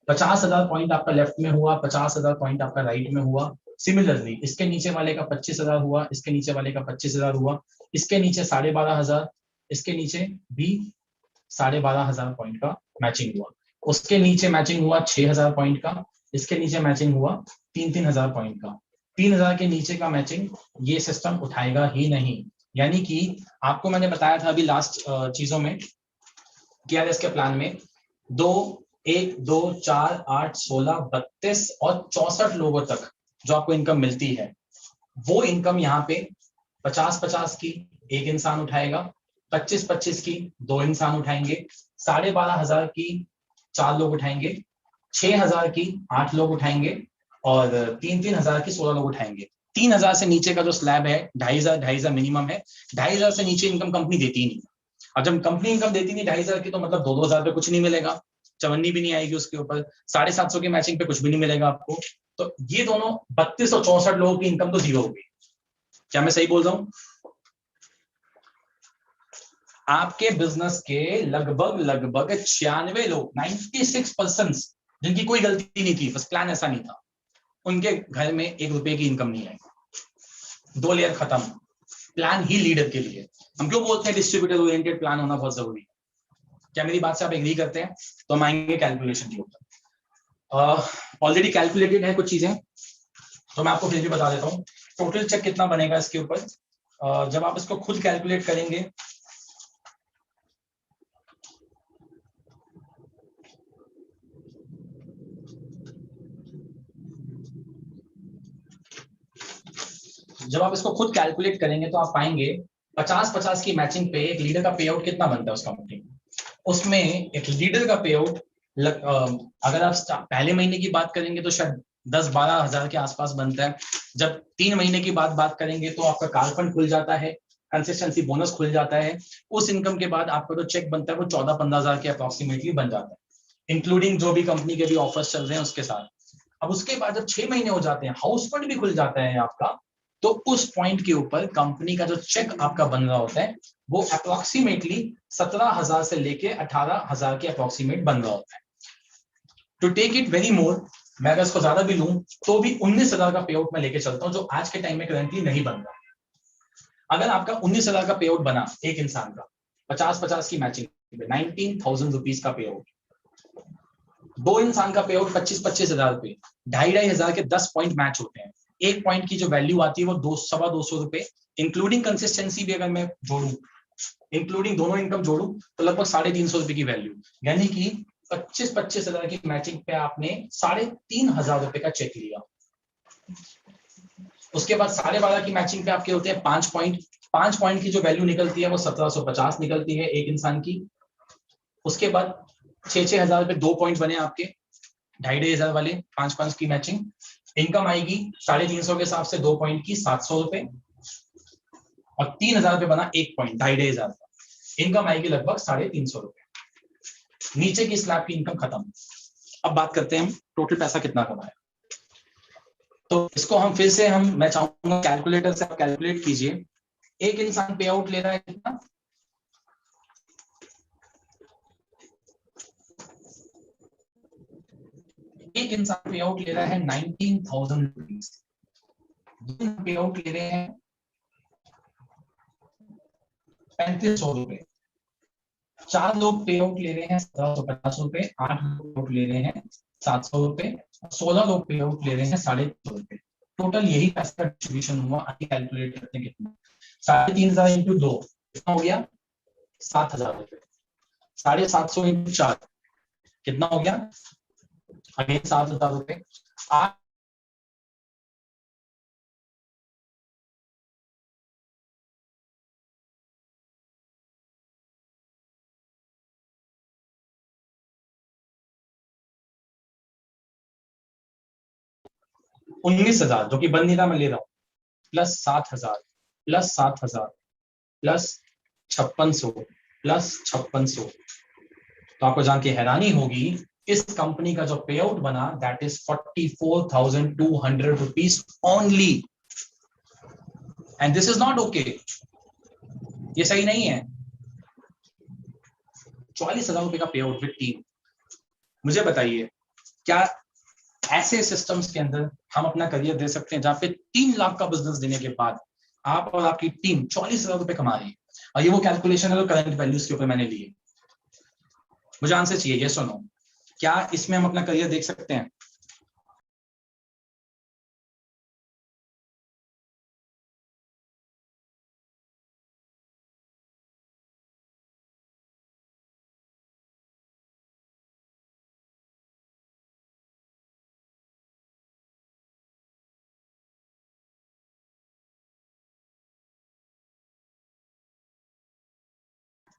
50,000 पॉइंट आपका लेफ्ट में हुआ, 50,000 पॉइंट आपका राइट में हुआ। सिमिलरली इसके नीचे वाले का 25,000 हुआ, इसके नीचे वाले का 25,000 हुआ, इसके नीचे 12,500, इसके नीचे भी 12,500 पॉइंट का मैचिंग हुआ, उसके नीचे मैचिंग हुआ 6,000 पॉइंट का, इसके नीचे मैचिंग हुआ 3,000 पॉइंट का। 3,000 के नीचे का मैचिंग ये सिस्टम उठाएगा ही नहीं। यानी कि आपको मैंने बताया था अभी लास्ट चीजों में, केआरएस के प्लान में 2, 1, 2, 4, 8, 16, 32 और 64 लोगों तक जो आपको इनकम मिलती है, वो इनकम यहाँ पे 50-50 की एक इंसान उठाएगा, 25-25 की 2 इंसान उठाएंगे, 12,500 की 4 लोग उठाएंगे, 6,000 की 8 लोग उठाएंगे और 3,000 की 16 लोग उठाएंगे। 3,000 से नीचे का जो स्लैब है 2,500 मिनिमम है, 2,500 से नीचे इनकम कंपनी देती नहीं। अब जब कंपनी इनकम देती नहीं 2,500 की, तो मतलब 2,000 पे कुछ नहीं मिलेगा, चवन्नी भी नहीं आएगी उसके ऊपर, 750 की मैचिंग पे कुछ भी नहीं मिलेगा आपको। तो ये दोनों 32 और 64 लोगों की इनकम तो जीरो हो गई। क्या मैं सही बोल रहा हूँ? आपके बिजनेस के लगभग 96 लोग, 96% जिनकी कोई गलती नहीं थी, बस प्लान ऐसा नहीं था, उनके घर में 1 रुपए की इनकम नहीं आई। 2 लेयर खत्म, प्लान ही लीडर के लिए। हम क्यों बोलते हैं डिस्ट्रीब्यूटर ओरिएंटेड प्लान होना बहुत जरूरी है? क्या मेरी बात से आप एग्री करते हैं? तो हम आएंगे कैलकुलेशन के ऊपर। ऑलरेडी कैलकुलेटेड है कुछ चीजें, तो मैं आपको फिर भी बता देता हूँ टोटल चेक कितना बनेगा इसके ऊपर। जब आप इसको खुद कैलकुलेट करेंगे, जब आप इसको खुद कैलकुलेट करेंगे तो आप पाएंगे 50-50 की मैचिंग पे एक लीडर का पे आउट कितना बनता है उस कंपनी में। उसमें एक लीडर का पे आउट अगर आप पहले महीने की बात करेंगे तो शायद 10-12 हजार के आसपास बनता है। जब 3 महीने की बात करेंगे तो आपका कार फंड खुल जाता है, कंसिस्टेंसी बोनस खुल जाता है। उस इनकम के बाद आपका जो चेक बनता है वो 14-15 हजार के अप्रोक्सीमेटली बन जाता है, इंक्लूडिंग जो भी कंपनी के भी ऑफर्स चल रहे हैं उसके साथ। अब उसके बाद जब 6 महीने हो जाते हैं, हाउस फंड भी खुल जाता है आपका, तो उस पॉइंट के ऊपर कंपनी का जो चेक आपका बन रहा होता है वो अप्रोक्सीमेटली 17,000 से लेके 18,000 के अप्रोक्सीमेट बन रहा होता है। To take it very more, मैं अगर इसको ज्यादा भी लूं तो भी 19,000 का पे आउट मैं लेके चलता हूं, जो आज के टाइम में करंटली नहीं बन रहा। अगर आपका 19,000 का पे आउट बना एक इंसान का, 50-50 की मैचिंग, 19,000 रुपीज का पे आउट, दो इंसान का पे आउट 25-25 हजार रुपए, 2,500 के 10 पॉइंट मैच होते हैं। एक पॉइंट की जो वैल्यू आती है वो 200-250 रुपए, इंक्लूडिंग कंसिस्टेंसी भी अगर मैं जोड़ू, इंक्लूडिंग दोनों इनकम जोड़ू तो लगभग 350 रुपए की वैल्यू, यानी कि 25-25 हजार की मैचिंग पे आपने 3,500 रुपए का चेक लिया। उसके बाद 12.5 की मैचिंग पे आपके होते हैं 5 पॉइंट, 5 पॉइंट की जो वैल्यू निकलती है वो 1750 निकलती है एक इंसान की। उसके बाद 6-6 हजार रुपए 2 पॉइंट बने आपके, 2,500 वाले 5-5 की मैचिंग। इनकम आएगी 350 के हिसाब से 2 पॉइंट की 700 रुपए, और 3,000 रुपए बना एक पॉइंट, 2,500 का इनकम आएगी लगभग 350 रुपए। नीचे की स्लैब की इनकम खत्म। अब बात करते हैं हम टोटल पैसा कितना कमाया। तो इसको हम फिर से मैं चाहूंगा कैलकुलेटर से आप कैलकुलेट कीजिए। एक इंसान पे आउट ले रहा है कितना, एक इंसान पे आउट ले रहा है 19,000 रुपीज, पे आउट ले रहे हैं 3,500 रुपए, 4 लोग पे आउट ले रहे हैं 1,750 रुपए, 8 लोग पे आउट ले रहे हैं 700 रुपए, 16 लोग पे आउट ले रहे हैं 350 रुपए। टोटल यही पैसा डिस्ट्रीब्यूशन हुआ। आगे कैलकुलेट करते हैं कितना, 3,500 इंटू 2 कितना हो गया, 7,000 रुपए, 750 इंटू 4 कितना हो गया, अगेन 7,000 रुपए। 19,000 जो कि बन नहीं था मैं ले रहा हूं, प्लस 7,000 प्लस 7,000 प्लस 5600 प्लस 5600, तो आपको जान के हैरानी होगी इस कंपनी का जो पे आउट बना that is 44,200 rupees only, and this is not okay, ये सही नहीं है। 44,000 रुपए का पे आउट विद टीम। मुझे बताइए क्या ऐसे सिस्टम्स के अंदर हम अपना करियर दे सकते हैं जहां पे 3 लाख का बिजनेस देने के बाद आप और आपकी टीम 44,000 रुपए कमा रही है, और ये वो कैलकुलेशन है जो करंट वैल्यूज के ऊपर मैंने ली है। मुझे आंसर चाहिए यस और नो, क्या इसमें हम अपना करियर देख सकते हैं?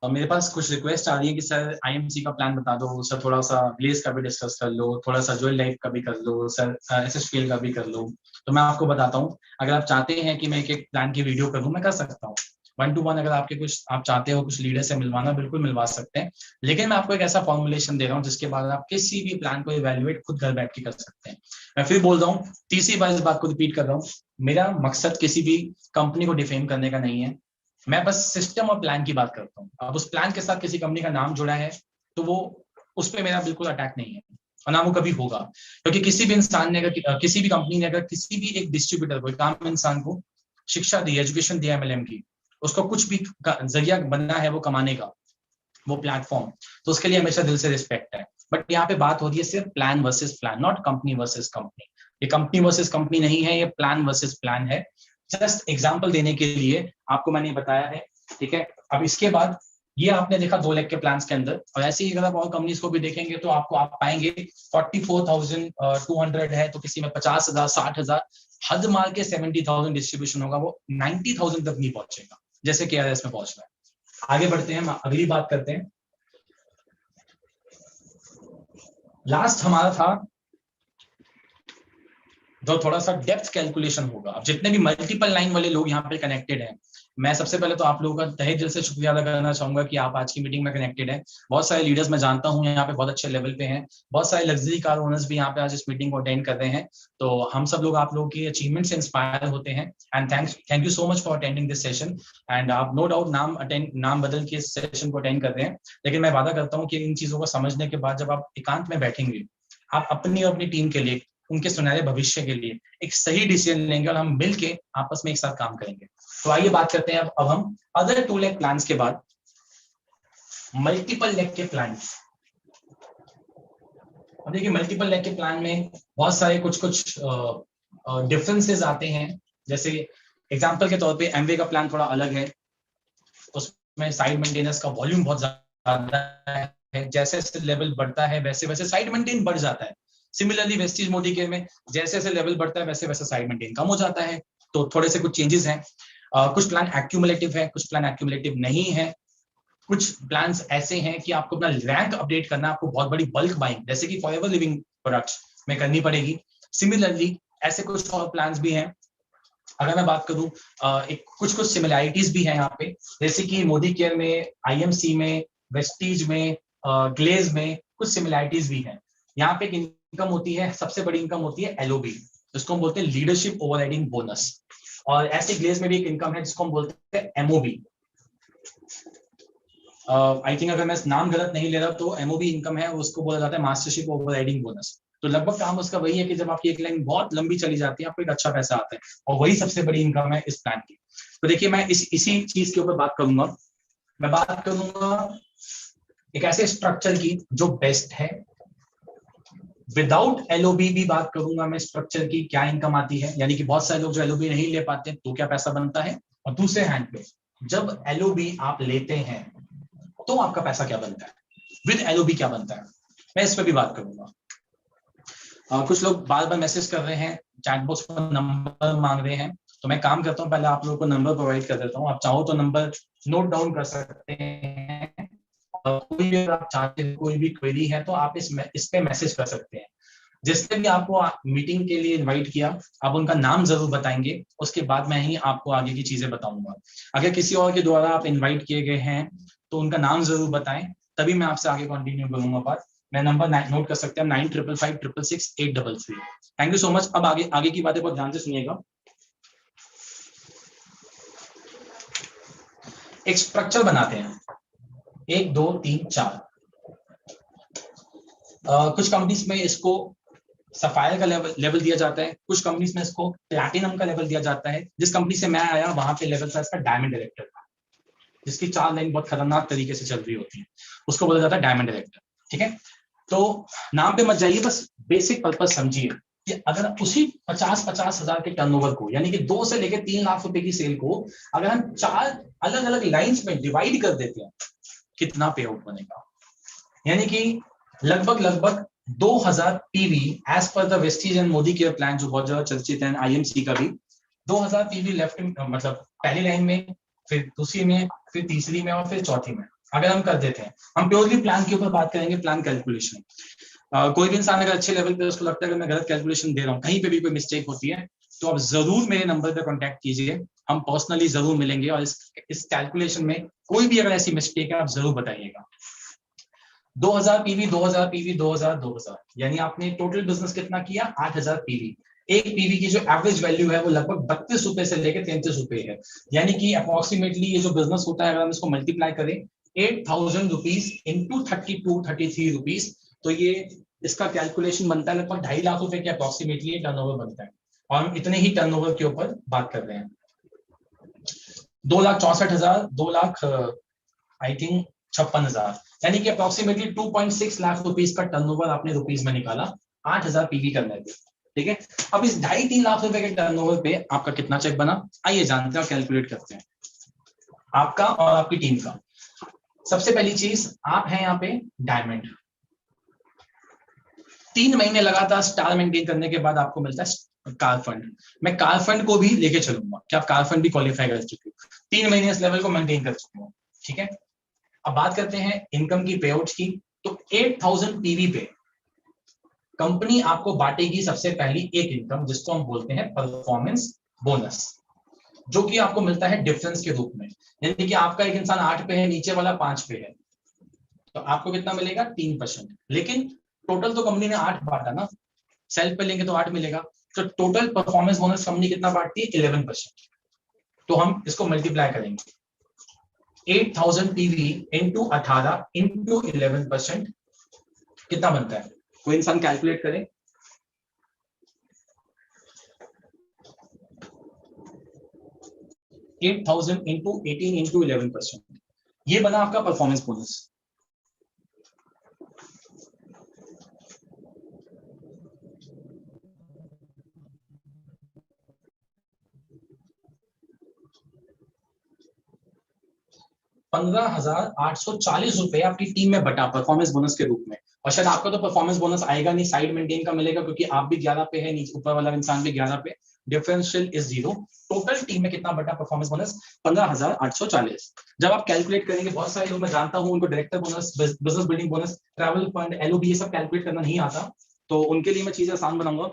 और मेरे पास कुछ रिक्वेस्ट आ रही है कि सर आईएमसी का प्लान बता दो, सर थोड़ा सा ग्लेज का भी डिस्कस कर लो, थोड़ा सा ज्वेल लाइफ का भी कर लो, सर एसएसपीएल का भी कर लो। तो मैं आपको बताता हूँ, अगर आप चाहते हैं कि मैं एक एक प्लान की वीडियो करूँ मैं कर सकता हूँ 1-to-1। अगर आपके कुछ आप चाहते हो कुछ लीडर से मिलवाना, बिल्कुल मिलवा सकते हैं, लेकिन मैं आपको एक ऐसा फॉर्मुलेशन दे रहा हूँ जिसके बाद आप किसी भी प्लान को इवेल्युएट खुद घर बैठ के कर सकते हैं। मैं फिर बोल रहा हूँ, तीसरी बार इस बात को रिपीट कर रहा हूँ, मेरा मकसद किसी भी कंपनी को डिफेम करने का नहीं है, मैं बस सिस्टम और प्लान की बात करता हूँ। अब उस प्लान के साथ किसी कंपनी का नाम जुड़ा है तो वो उस पर मेरा बिल्कुल अटैक नहीं है, और ना वो कभी होगा, क्योंकि किसी भी इंसान ने अगर किसी भी कंपनी ने अगर किसी भी एक डिस्ट्रीब्यूटर को, एक आम इंसान को शिक्षा दी, एजुकेशन दिया एमएलएम की, उसको कुछ भी जरिया बनना है वो कमाने का, वो प्लेटफॉर्म, तो उसके लिए हमेशा दिल से रिस्पेक्ट है। बट यहाँ पे बात हो रही है सिर्फ plan versus plan, not company versus company. ये कंपनी वर्सेस कंपनी नहीं है, ये प्लान वर्सेस प्लान है। जस्ट एग्जांपल देने के लिए आपको मैंने बताया है, ठीक है। अब इसके बाद ये आपने देखा 2 लाख के प्लान्स के अंदर, और ऐसे ही अगर आप और कंपनीज को भी देखेंगे तो आपको आप पाएंगे 44,200 है, तो किसी में 50,000, 60,000, हद मार के 70,000 डिस्ट्रीब्यूशन होगा, वो 90,000 तक नहीं पहुंचेगा जैसे केआरएस में पहुंच रहा है। आगे बढ़ते हैं, अगली बात करते हैं। लास्ट हमारा था जो थोड़ा सा डेप्थ कैलकुलेशन होगा। अब जितने भी मल्टीपल लाइन वाले लोग यहाँ पे कनेक्टेड हैं, मैं सबसे पहले तो आप लोगों का तहे दिल से शुक्रिया अदा करना चाहूंगा कि आप आज की मीटिंग में कनेक्टेड हैं। बहुत सारे लीडर्स मैं जानता हूँ यहाँ पे बहुत अच्छे लेवल पे हैं, बहुत सारे लग्जरी कार ओनर्स भी यहाँ पे आज इस मीटिंग को अटेंड कर रहे हैं। तो हम सब लोग आप लोगों की अचीवमेंट से इंस्पायर होते हैं। And thank you so much for attending this session. And आप नो डाउट नाम बदल के इस सेशन को अटेंड कर रहे हैं, लेकिन मैं वादा करता हूँ कि इन चीजों को समझने के बाद जब आप एकांत में बैठेंगे, आप अपनी और अपनी टीम के लिए, उनके सुनहरे भविष्य के लिए एक सही डिसीजन लेंगे और हम मिलके आपस में एक साथ काम करेंगे। तो आइए बात करते हैं अब हम अदर 2 लेग प्लान्स के बाद मल्टीपल लेग के प्लान। अब देखिए मल्टीपल लेग के प्लान में बहुत सारे कुछ डिफरेंसेस आते हैं। जैसे एग्जांपल के तौर पे एमवे का प्लान थोड़ा अलग है, उसमें साइड मेंटेनेंस का वॉल्यूम बहुत ज्यादा है, जैसे जैसे लेवल बढ़ता है वैसे वैसे साइड मेंटेन बढ़ जाता है। सिमिलरली वेस्टीज मोदी केयर में जैसे जैसे लेवल बढ़ता है वैसे वैसे साइड मेंटेन कम हो जाता है। तो थोड़े से कुछ चेंजेस हैं। कुछ प्लान एक्यूमुलेटिव है, कुछ प्लान एक्यूमुलेटिव नहीं है। कुछ प्लान्स ऐसे हैं कि आपको अपना रैंक अपडेट करना, आपको बहुत बड़ी बल्क बाइंग जैसे कि फॉरएवर लिविंग प्रोडक्ट्स में करनी पड़ेगी। सिमिलरली ऐसे कुछ और प्लान्स भी हैं। अगर मैं बात करूं, एक कुछ सिमिलैरिटीज भी हैं यहाँ पे, जैसे कि मोदी केयर में, आईएमसी में, वेस्टीज में, ग्लेज में कुछ सिमिलैरिटीज भी हैं। यहाँ पे एक इनकम होती है, सबसे बड़ी इनकम होती है एलओबी, जिसको हम बोलते हैं लीडरशिप ओवरराइडिंग बोनस। और ऐसे ग्लेज में भी एक इनकम है जिसको हम बोलते हैं एमओबी। आई थिंक अगर मैं नाम गलत नहीं ले रहा तो एमओबी इनकम है, उसको बोला जाता है मास्टरशिप ओवरराइडिंग बोनस। तो लगभग काम उसका वही है कि जब आपकी एक लाइन बहुत लंबी चली जाती है, आपको एक अच्छा पैसा आता है, और वही सबसे बड़ी इनकम है इस प्लान की। तो देखिए मैं इसी चीज के ऊपर बात करूंगा। मैं बात करूंगा एक ऐसे स्ट्रक्चर की जो बेस्ट है। विदाउट एलओबी भी बात करूंगा मैं स्ट्रक्चर की, क्या इनकम आती है, यानी कि बहुत सारे लोग जो एलओबी नहीं ले पाते तो क्या पैसा बनता है, और दूसरे हैंड पे जब एलओबी आप लेते हैं तो आपका पैसा क्या बनता है, विद एलओबी क्या बनता है, मैं इस पर भी बात करूंगा। कुछ लोग बार बार मैसेज कर रहे हैं, चैट बॉक्स पर नंबर मांग रहे हैं, तो मैं काम करता हूँ पहले आप लोगों को नंबर प्रोवाइड कर देता हूँ। आप चाहो तो नंबर नोट डाउन कर सकते हैं, और कोई भी अगर आप चाहते हैं, कोई भी क्वेरी है तो आप इस पे मैसेज कर सकते हैं। जिसने भी आपको मीटिंग के लिए इनवाइट किया, आप उनका नाम जरूर बताएंगे, उसके बाद मैं ही आपको आगे की चीजें बताऊंगा। अगर किसी और के द्वारा आप इनवाइट किए गए हैं तो उनका नाम जरूर बताएं, तभी मैं आपसे आगे कंटिन्यू करूंगा बात। मैं नंबर नोट कर सकते हैं 9555666833। Thank you so much. अब आगे की बातें बहुत ध्यान से सुनिएगा। एक स्ट्रक्चर बनाते हैं, 1 2 3 4। कुछ कंपनीज में इसको सफायर का लेवल दिया जाता है, कुछ कंपनीज में इसको प्लैटिनम का लेवल दिया जाता है। जिस कंपनी से मैं आया वहां पे लेवल था इसका डायमंड डायरेक्टर का, जिसकी 4 लाइन बहुत खतरनाक तरीके से चल रही होती है, उसको बोला जाता है डायमंड डायरेक्टर। ठीक है, तो नाम पे मत जाइए, बस बेसिक पर्पज समझिए कि अगर उसी 50-50 हजार के टर्नओवर को, यानी कि 2 से लेकर 3 लाख रुपए की सेल को अगर हम 4 अलग अलग लाइंस में डिवाइड कर देते हैं, कितना पे आउट बनेगा। यानी कि लगभग 2000 PV as per the Vestige and Modicare plan, जो बहुत ज्यादा चर्चित है, आईएमसी का भी 2000 पीवी लेफ्ट, मतलब पहली लाइन में, फिर दूसरी में, फिर तीसरी में, और फिर चौथी में अगर हम कर देते हैं। हम प्योरली प्लान के ऊपर बात करेंगे, प्लान कैलकुलेशन। कोई भी इंसान अगर अच्छे लेवल पे उसको लगता है कि मैं गलत कैलकुलेशन दे रहा हूँ, कहीं पे भी कोई मिस्टेक होती है, तो आप जरूर मेरे नंबर पे कांटेक्ट कीजिए, हम पर्सनली जरूर मिलेंगे, और इस कैलकुलेशन में कोई भी अगर ऐसी मिस्टेक है आप जरूर बताइएगा। 2000 पीवी 2000 पीवी 2000, यानी आपने टोटल बिजनेस कितना किया, 8000 पीवी। एक पीवी की जो एवरेज वैल्यू है वो लगभग 32 रुपए से लेकर 33 रुपए है, यानी कि अप्रोक्सीमेटली ये जो बिजनेस होता है अगर हम इसको मल्टीप्लाई करें 8000 रुपीज इंटू 33 रुपीज, तो ये इसका कैलकुलेशन बनता है लगभग 2.5 लाख रुपए के अप्रोक्सीमेटली टर्नओवर बनता है। और हम इतने ही टर्नओवर के ऊपर बात कर रहे हैं। 2,64,000, 2 लाख आई थिंक 56,000, यानी कि अप्रोक्सीमेटली 2.6 लाख रुपीज का टर्नओवर आपने रुपीज में निकाला 8000 पीवी करने पे। ठीक है, अब इस 2.5-3 लाख रुपए के टर्नओवर पे आपका कितना चेक बना, आइए जानते हैं और कैलकुलेट करते हैं आपका और आपकी टीम का। सबसे पहली चीज, आप हैं यहाँ पे डायमंड, 3 महीने लगातार स्टार मेंटेन करने के बाद आपको मिलता है कार फंड। मैं कार फंड को भी लेके चलूंगा कि आप कार फंड भी क्वालिफाई कर चुके हो, 3 महीने इस लेवल को मेंटेन कर चुके हो। ठीक है, अब बात करते हैं इनकम की, पे आउट्स की। तो 8000 पीवी पे कंपनी आपको बांटेगी सबसे पहली एक इनकम जिसको हम बोलते हैं परफॉर्मेंस बोनस, जो कि आपको मिलता है डिफरेंस के रूप में। यानी कि आपका एक इंसान 8 पे है, नीचे वाला 5 पे है, तो आपको कितना मिलेगा 3%। लेकिन टोटल तो कंपनी ने 8 बांटा ना, सेल्फ पे लेंगे तो 8 मिलेगा, तो टोटल परफॉर्मेंस बोनस कंपनी कितना बांटती है 11%। तो हम इसको मल्टीप्लाई करेंगे 8000 पीवी इंटू 18 इंटू 11% कितना बनता है, कोई इंसान कैलकुलेट करे। 8000 इंटू 18 इंटू 11%, ये बना आपका परफॉर्मेंस बोनस। ₹15,840 आपकी टीम में बटा परफॉर्मेंस बोनस के रूप में। और शायद आपका तो परफॉर्मेंस बोनस आएगा नहीं, साइड मेंटेन का मिलेगा, क्योंकि आप भी 11 पे है, नीचे ऊपर वाला इंसान भी 11 पे, डिफरेंशियल इज 0। टोटल टीम में कितना बटा परफॉर्मेंस बोनस 15,840। जब आप कैलकुलेट करेंगे, बहुत सारे लोग मैं जानता हूं उनको director bonus, business building bonus, travel fund, LOB ये सब कैलकुलेट करना नहीं आता, तो उनके लिए मैं चीजें आसान बनाऊंगा।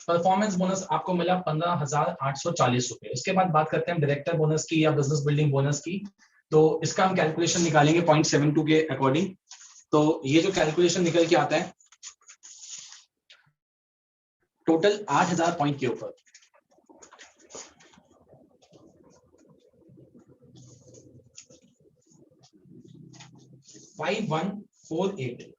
परफॉर्मेंस बोनस आपको मिला 15,840 रुपए। उसके बाद बात करते हैं डायरेक्टर बोनस की या बिजनेस बिल्डिंग बोनस की। तो इसका हम कैलकुलेशन निकालेंगे 0.72 के अकॉर्डिंग। तो ये जो कैलकुलेशन निकल के आता है टोटल 8,000 पॉइंट के ऊपर, $5148।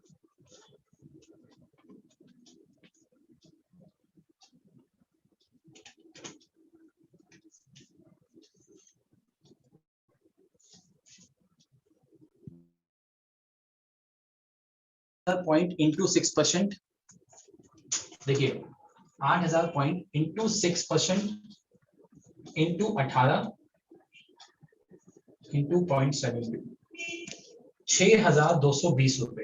पॉइंट इंटू 6%, देखिए 8,000 पॉइंट इंटू 6% इंटू 18 इंटू 0.72, 6,220 रुपए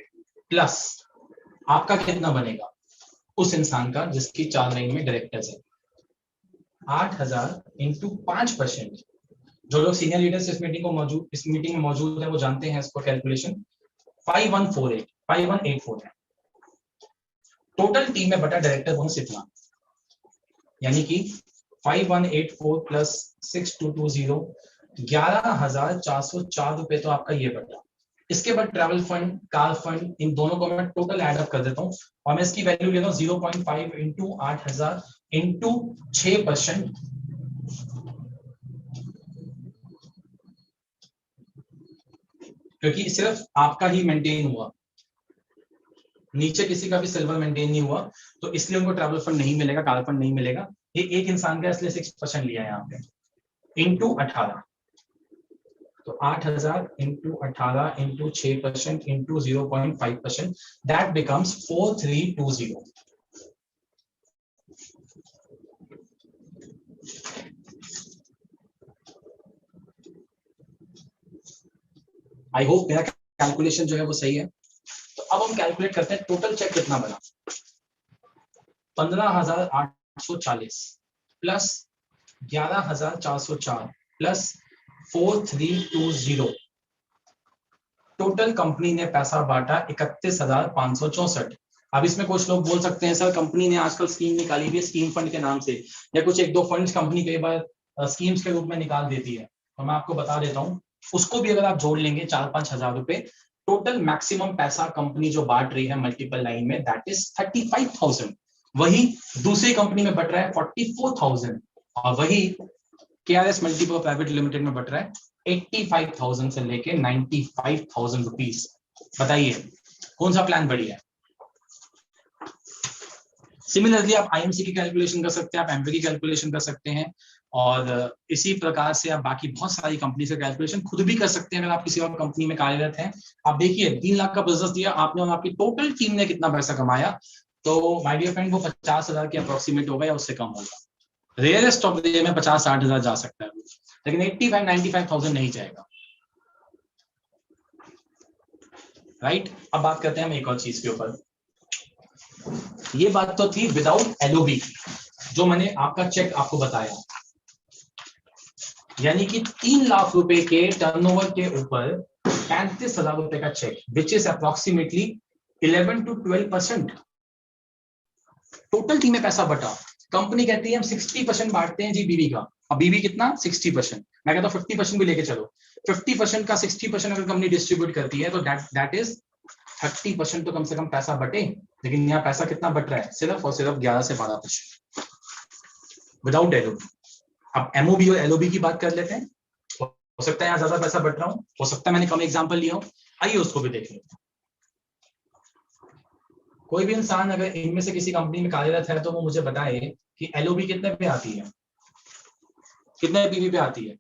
प्लस आपका कितना बनेगा उस इंसान का जिसकी 4 लाइन में डायरेक्टर्स है। 8,000 इंटू 5%, जो लोग सीनियर लीडर्स इस मीटिंग में मौजूद है वो जानते हैं इसको कैलकुलेशन, 5184 है। टोटल टीम में बटा डायरेक्टर बोनस इतना, यानी कि 5184 प्लस 6220, 11,404 रुपए तो आपका ये बटा। इसके बाद ट्रैवल फंड, कार फंड, इन दोनों को मैं टोटल एड अप कर देता हूँ और मैं इसकी वैल्यू ले रहा हूँ 0.5 इंटू 8,000 इंटू 6%, क्योंकि सिर्फ आपका ही मेंटेन हुआ, नीचे किसी का भी सिल्वर मेंटेन नहीं हुआ, तो इसलिए उनको ट्रैवल फंड नहीं मिलेगा, कार फंड नहीं मिलेगा। ये एक इंसान का इसलिए 6% लिया है यहाँ पे इंटू 18। तो 8,000 into 18 into 6% into 0.5%, that becomes 4320। I hope मेरा कैलकुलेशन जो है वो सही है। तो अब हम कैलकुलेट करते हैं टोटल चेक कितना बना, 15,840 प्लस 11,404 प्लस 4320। टोटल कंपनी ने पैसा बांटा 31,564। अब इसमें कुछ लोग बोल सकते हैं सर कंपनी ने आजकल स्कीम निकाली हुई है स्कीम फंड के नाम से, या कुछ एक दो फंड्स कंपनी कई बार स्कीम्स के रूप में निकाल देती है। तो मैं आपको बता देता हूँ, उसको भी अगर आप जोड़ लेंगे 4-5 हजार रुपए, टोटल मैक्सिमम पैसा कंपनी जो बांट रही है मल्टीपल लाइन में, दैट इज 35,000। वही दूसरी कंपनी में बट रहा है 44,000, और वही KRS मल्टीपल प्राइवेट लिमिटेड में बट रहा है 85,000 से लेके 95,000 रुपीज। बताइए कौन सा प्लान बढ़िया है? सिमिलरली आप IMC की कैलकुलेशन कर सकते हैं, आप एमपी की कैलकुलेशन कर सकते हैं, और इसी प्रकार से आप बाकी बहुत सारी कंपनी से कैलकुलेशन खुद भी कर सकते हैं अगर आप किसी और कंपनी में कार्यरत हैं। आप देखिए 3 लाख का बिजनेस दिया आपने और आपकी टोटल टीम ने कितना पैसा कमाया, तो माय डियर फ्रेंड वो 50,000 के अप्रोक्सीमेट होगा या उससे कम होगा। रियलिस्ट ऑफ द डे में 50-60,000 जा सकता है, लेकिन 85-95,000 नहीं जाएगा, राइट। अब बात करते हैं हम एक और चीज के ऊपर। ये बात तो थी विदाउट एलओबी, जो मैंने आपका चेक आपको बताया, यानी कि 3 लाख रुपए के टर्नओवर के ऊपर 35,000 रुपए का cheque, which is approximately 11 to 12%। Total team में पैसा बटा, कंपनी कहती है हम 60% बांटते हैं जी बीवी का, अब बीवी कितना 60%, मैं कहता हूँ 50% भी लेके चलो, 50% का 60% अगर कंपनी डिस्ट्रीब्यूट करती है तो दैट इज 30% तो कम से कम पैसा बटे, लेकिन यहाँ पैसा कितना बट रहा है, सिर्फ और सिर्फ 11 से 12% विदाउट एलओबी। अब एमओबी और एलओबी की बात कर लेते हैं, हो सकता है यहाँ ज्यादा पैसा बट रहा हूँ, हो सकता है मैंने कम एग्जाम्पल लिया हो, आइए उसको भी देख लेते हैं। कोई भी इंसान अगर इनमें से किसी कंपनी में कार्यरत है तो वो मुझे बताए कि एलओबी कितने पे आती है, कितने पीवी पे आती है,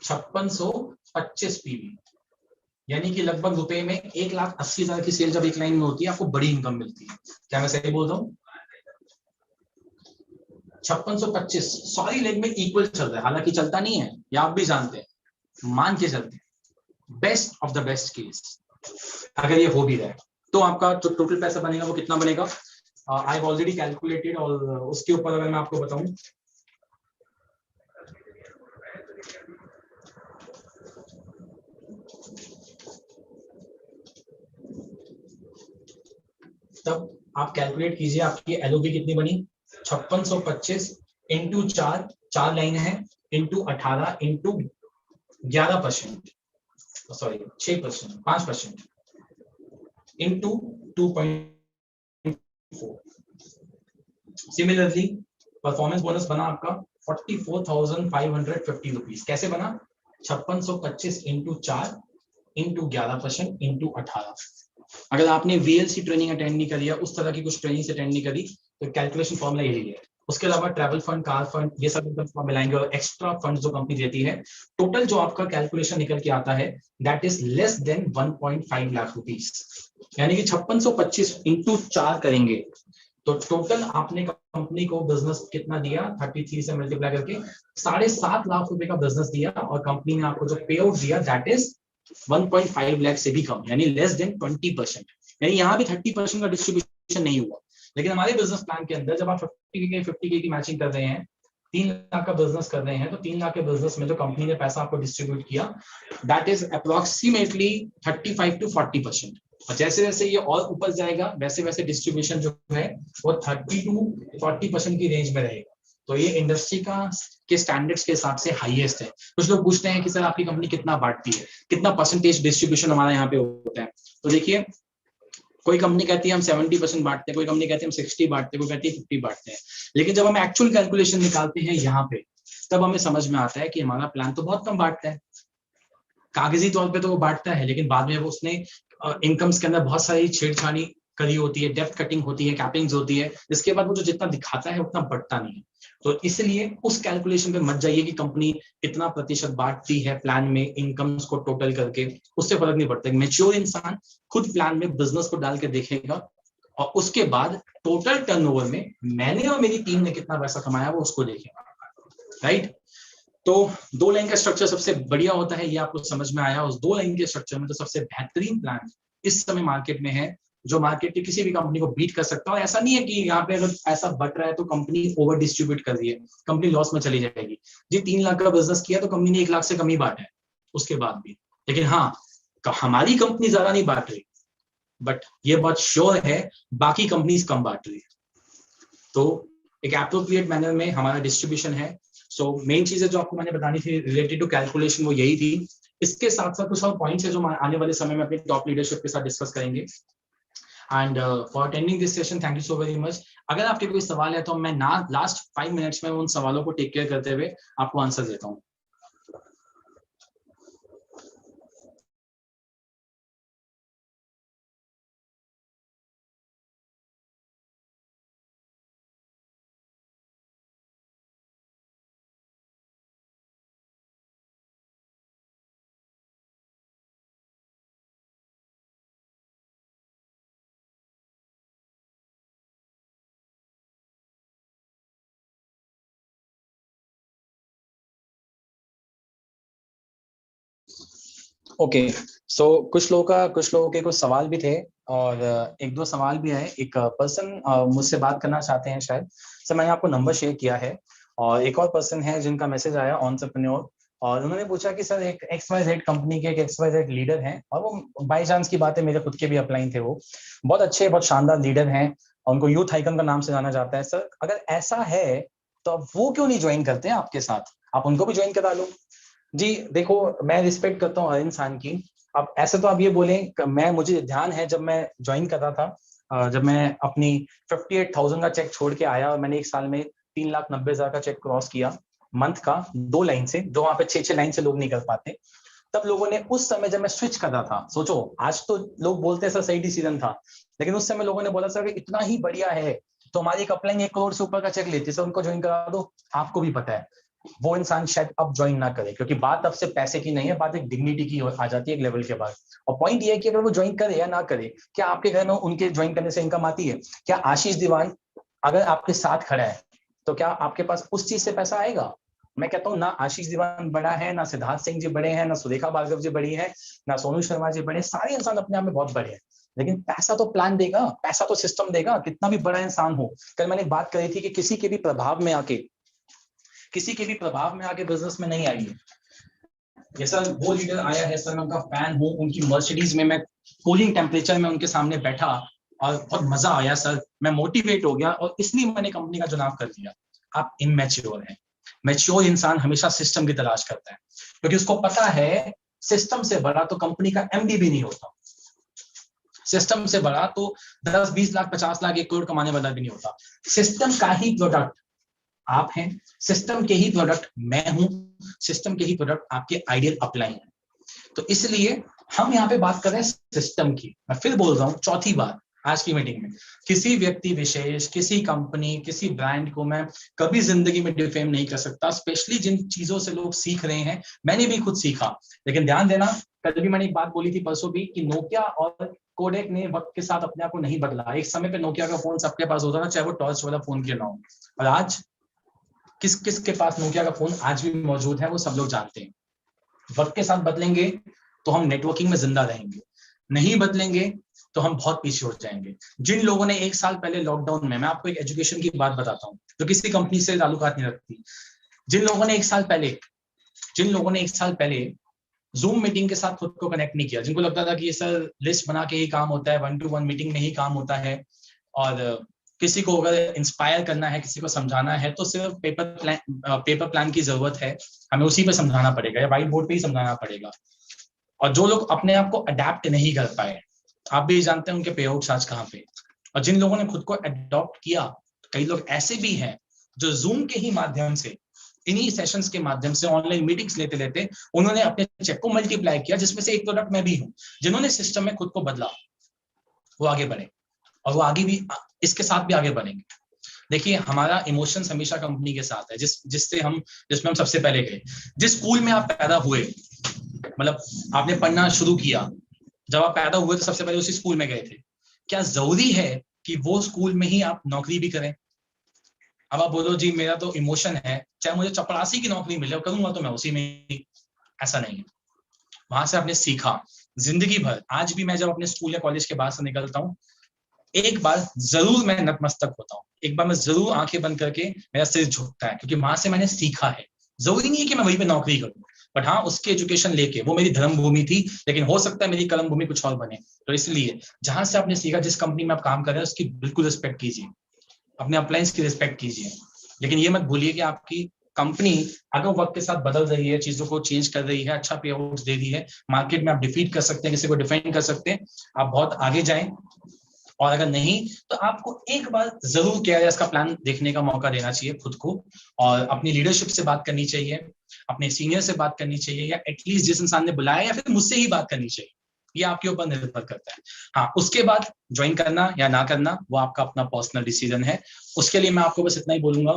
5625 पीवी, यानी कि लगभग रुपए में 1,80,000 की सेल जब एक लाइन में होती है आपको बड़ी इनकम मिलती है। क्या मैं सही बोल रहा हूँ? 5625 सॉरी लेग में इक्वल चल रहा है, हालांकि चलता नहीं है, या आप भी जानते हैं, मान के चलते हैं best of the best case अगर ये हो भी रहा है तो आपका जो टोटल पैसा बनेगा वो कितना बनेगा, आई हैव ऑलरेडी कैलकुलेटेड, और उसके ऊपर अगर मैं आपको बताऊं तब आप कैलकुलेट कीजिए आपकी एलओबी कितनी बनी, 5625 इंटू 4, 4 लाइन है, into 18 into 11%, sorry 6%, 5% into 2.4। Similarly performance bonus बना आपका 44,550 रुपीज। कैसे बना? 5625 इंटू 4 इंटू 11% इंटू 18। अगर आपने वीएलसी ट्रेनिंग अटेंड नहीं करी है, उस तरह की कुछ ट्रेनिंग अटेंड नहीं करी, तो कैलकुलेशन फॉर्मूला यही है। उसके अलावा ट्रैवल फंड, कार फंड, ये सब एकदम मिलाएंगे, और एक्स्ट्रा फंड जो कंपनी देती है, टोटल जो आपका कैलकुलेशन निकल के आता है that is less than 1.5 lakh rupees. यानी कि 5625 इंटू 4 करेंगे तो टोटल आपने कंपनी को बिजनेस कितना दिया, 33 से मल्टीप्लाई करके 7.5 लाख रुपए का बिजनेस दिया, और कंपनी ने आपको जो पे आउट दिया दैट इज 1.5 लाख से भी कम, यानी लेस देन 20%। यानी यहाँ भी 30% का डिस्ट्रीब्यूशन नहीं हुआ। लेकिन हमारे बिजनेस प्लान के अंदर जब आप 50K की मैचिंग कर रहे हैं, 3 लाख का बिजनेस कर रहे हैं, तो 3 लाख के बिजनेस में जो कंपनी ने पैसा आपको डिस्ट्रीब्यूट किया दैट इज अप्रोक्सीमेटली 35 to 40%। और जैसे जैसे ये और ऊपर जाएगा वैसे वैसे डिस्ट्रीब्यूशन जो है वो 30 to 40% की रेंज में रहेगा। तो ये इंडस्ट्री का के स्टैंडर्ड्स के हिसाब से हाईएस्ट है। कुछ लोग पूछते हैं कि सर आपकी कंपनी कितना बांटती है, कितना परसेंटेज डिस्ट्रीब्यूशन हमारा यहाँ पे होता है, तो देखिए कोई कंपनी कहती है हम 70% बांटते हैं, कोई कंपनी कहती है हम 60 बांटते हैं, कोई कहती है 50 बांटते हैं। लेकिन जब हम एक्चुअल कैलकुलेशन निकालते हैं यहाँ पे, तब हमें समझ में आता है कि हमारा प्लान तो बहुत कम बांटता है, कागजी तौर पे तो वो बांटता है, लेकिन बाद में वो उसने इनकम्स के अंदर बहुत सारी छेड़छाड़ी करी होती है, डेप्थ कटिंग होती है, कैपिंग्स होती है, जिसके बाद वो जो जितना दिखाता है उतना बढ़ता नहीं है। तो इसलिए उस कैलकुलेशन पे मत जाइए कि कंपनी कितना प्रतिशत बांटती है प्लान में इनकम्स को टोटल करके, उससे फर्क नहीं पड़ता। मैच्योर इंसान खुद प्लान में बिजनेस को डाल के देखेगा, और उसके बाद टोटल टर्नओवर में मैंने और मेरी टीम ने कितना पैसा कमाया वो उसको देखेगा, राइट। तो 2 लाइन का स्ट्रक्चर सबसे बढ़िया होता है, ये आपको समझ में आया। उस 2 लाइन के स्ट्रक्चर में तो सबसे बेहतरीन प्लान इस समय मार्केट में है, जो मार्केट की किसी भी कंपनी को बीट कर सकता है। और ऐसा नहीं है कि यहाँ पे अगर पैसा बट रहा है तो कंपनी ओवर डिस्ट्रीब्यूट कर रही है, कंपनी लॉस में चली जाएगी। जी 3 लाख का बिजनेस किया तो कंपनी ने 1 लाख से कम ही बांटा है उसके बाद भी, लेकिन हाँ हमारी कंपनी ज्यादा नहीं बांट रही, बट ये बात श्योर है बाकी कंपनीज कम बांट रही है। तो एक एप्रोप्रिएट मैनर में हमारा डिस्ट्रीब्यूशन है। सो मेन चीजें जो आपको मैंने बतानी थी रिलेटेड टू कैलकुलेशन वो यही थी। इसके साथ साथ कुछ और पॉइंट्स है जो आने वाले समय में अपनी टॉप लीडरशिप के साथ डिस्कस करेंगे। And for attending this session thank you so very much. अगर आपके कोई सवाल है तो मैं लास्ट 5 मिनट्स में उन सवालों को टेक केयर करते हुए आपको आंसर देता हूँ। ओके सो कुछ लोगों के कुछ सवाल भी थे, और 1-2 सवाल भी आए। एक पर्सन मुझसे बात करना चाहते हैं शायद, सर मैंने आपको नंबर शेयर किया है, और एक और पर्सन है जिनका मैसेज आया एंटरप्रेन्योर, और उन्होंने पूछा कि सर एक XYZ कंपनी के एक XYZ लीडर हैं, और वो बाय चांस की बात है, मेरे खुद के भी अपलाइन थे, वो बहुत अच्छे बहुत शानदार लीडर हैं, उनको यूथ आइकन का नाम से जाना जाता है। सर अगर ऐसा है तो अब वो क्यों नहीं ज्वाइन करते हैं आपके साथ, आप उनको भी ज्वाइन करा लो। जी देखो, मैं रिस्पेक्ट करता हूँ हर इंसान की। अब ऐसे तो आप ये बोलें, मैं मुझे ध्यान है जब मैं ज्वाइन कर रहा था, जब मैं अपनी 58,000 का चेक छोड़ के आया और मैंने एक साल में 3,90,000 का चेक क्रॉस किया मंथ का, 2 लाइन से, जो वहां पे 6 लाइन से लोग नहीं कर पाते। तब लोगों ने उस समय जब मैं स्विच कर रहा था, सोचो आज तो लोग बोलते हैं सर सही डिसीजन था, लेकिन उस समय लोगों ने बोला सर इतना ही बढ़िया है तो हमारी एक अपलाइन 1 करोड़ से ऊपर का चेक लेती है, सर उनको ज्वाइन करा दो। आपको भी पता है वो इंसान शायद अब ज्वाइन ना करे, क्योंकि बात अब से पैसे की नहीं है, बात एक डिग्निटी की आ जाती है एक लेवल के बाद। और पॉइंट ये है कि अगर वो ज्वाइन करे या ना करे, क्या आपके घर में उनके ज्वाइन करने से इनकम आती है? क्या आशीष दीवान अगर आपके साथ खड़ा है तो क्या आपके पास उस चीज से पैसा आएगा? मैं कहता हूँ ना आशीष दीवान बड़ा है, ना सिद्धार्थ सिंह जी बड़े हैं, ना सुरेखा भार्गव जी बड़ी है, ना सोनू शर्मा जी बड़े, सारे इंसान अपने आप में बहुत बड़े हैं, लेकिन पैसा तो प्लान देगा, पैसा तो सिस्टम देगा, कितना भी बड़ा इंसान हो। कल मैंने बात करी थी कि किसी के भी प्रभाव में आके बिजनेस में नहीं आई है। ये सर वो लीडर आया है सर, मैं उनका फैन हूँ, उनकी मर्सिडीज में मैं कूलिंग टेम्परेचर में उनके सामने बैठा और बहुत मजा आया सर, मैं मोटिवेट हो गया और इसलिए मैंने कंपनी का चुनाव कर लिया। आप इमेच्योर हैं। मैच्योर इंसान हमेशा सिस्टम की तलाश करता है, क्योंकि उसको पता है सिस्टम से बड़ा तो कंपनी का MD भी नहीं होता, सिस्टम से बड़ा तो 10-20 लाख 50 लाख 1 करोड़ कमाने वाला भी नहीं होता। सिस्टम का ही प्रोडक्ट आप हैं, सिस्टम के ही प्रोडक्ट मैं हूं, सिस्टम के ही प्रोडक्ट आपके आइडियल अपलाइन है। तो इसलिए हम यहाँ पे बात कर रहे हैं सिस्टम की। मैं फिर बोल रहा हूँ चौथी बार आज की मीटिंग में, किसी व्यक्ति विशेष, किसी कंपनी, किसी ब्रांड को मैं कभी जिंदगी में डिफेम नहीं कर सकता, स्पेशली जिन चीजों से लोग सीख रहे हैं। मैंने भी खुद सीखा, लेकिन ध्यान देना, कल भी मैंने एक बात बोली थी परसों भी, कि नोकिया और कोडेक ने वक्त के साथ अपने आप को नहीं बदला। एक समय पे नोकिया का फोन सबके पास होता था, चाहे वो टॉर्च वाला फोन क्यों ना हो, और आज किस किस के पास नोकिया का फोन आज भी मौजूद है, वो सब लोग जानते हैं। वक्त के साथ बदलेंगे तो हम नेटवर्किंग में जिंदा रहेंगे, नहीं बदलेंगे तो हम बहुत पीछे हो जाएंगे। जिन लोगों ने एक साल पहले लॉकडाउन में, मैं आपको एक एजुकेशन की बात बताता हूँ जो किसी कंपनी से ताल्लुकात नहीं रखती, जिन लोगों ने एक साल पहले जूम मीटिंग के साथ खुद को कनेक्ट नहीं किया, जिनको लगता था कि ये सर लिस्ट बना के ही काम होता है, 1-to-1 मीटिंग में ही काम होता है, और किसी को अगर इंस्पायर करना है, किसी को समझाना है तो सिर्फ पेपर प्लान की जरूरत है, हमें उसी पे समझाना पड़ेगा या व्हाइट बोर्ड पे ही समझाना पड़ेगा। और जो लोग अपने आप को अडेप्ट नहीं कर पाए, आप भी जानते हैं उनके पे आउट्स आज कहाँ पे। और जिन लोगों ने खुद को अडॉप्ट किया, कई लोग ऐसे भी हैं जो जूम के ही माध्यम से, इन्हीं सेशंस के माध्यम से, ऑनलाइन मीटिंग्स लेते लेते उन्होंने अपने चेक को मल्टीप्लाई किया, जिसमें से एक प्रोडक्ट मैं भी हूँ। जिन्होंने सिस्टम में खुद को बदला वो आगे बढ़े, और वो आगे भी इसके साथ भी आगे बढ़ेंगे। देखिए हमारा इमोशंस हमेशा कंपनी के साथ है, जिसमें हम सबसे पहले गए, जिस स्कूल में आप पैदा हुए, मतलब आपने पढ़ना शुरू किया, जब आप पैदा हुए तो सबसे पहले उसी स्कूल में गए थे। क्या जरूरी है कि वो स्कूल में ही आप नौकरी भी करें? अब आप बोलो जी मेरा तो इमोशन है, चाहे मुझे चपरासी की नौकरी मिले करूंगा तो मैं उसी में ही, ऐसा नहीं है। वहां से आपने सीखा जिंदगी भर। आज भी मैं जब अपने स्कूल या कॉलेज के बाहर से निकलता हूँ, एक बार जरूर मैं नतमस्तक होता हूँ, एक बार मैं जरूर आंखें बंद करके मेरा सिर झुकता है, क्योंकि वहां से मैंने सीखा है। जरूरी नहीं है कि मैं वहीं पे नौकरी करूँ, बट हाँ उसकी एजुकेशन लेके, वो मेरी धर्म भूमि थी, लेकिन हो सकता है मेरी कर्म भूमि कुछ और बने। तो इसलिए जहां से आपने सीखा, जिस कंपनी में आप काम कर रहे हैं उसकी बिल्कुल रिस्पेक्ट कीजिए, अपने अप्लायंस की रिस्पेक्ट कीजिए, लेकिन ये मत भूलिए कि आपकी कंपनी अगर वक्त के साथ बदल रही है, चीजों को चेंज कर रही है, अच्छा पे आउट दे रही है, मार्केट में आप डिफीट कर सकते हैं, किसी को डिफेंड कर सकते हैं, आप बहुत आगे जाएं। और अगर नहीं तो आपको एक बार जरूर केआरएस का प्लान देखने का मौका देना चाहिए खुद को, और अपनी लीडरशिप से बात करनी चाहिए, अपने सीनियर से बात करनी चाहिए, या एटलीस्ट जिस इंसान ने बुलाया या फिर मुझसे ही बात करनी चाहिए। ये आपके ऊपर निर्भर करता है। हाँ उसके बाद ज्वाइन करना या ना करना वो आपका अपना पर्सनल डिसीजन है। उसके लिए मैं आपको बस इतना ही बोलूंगा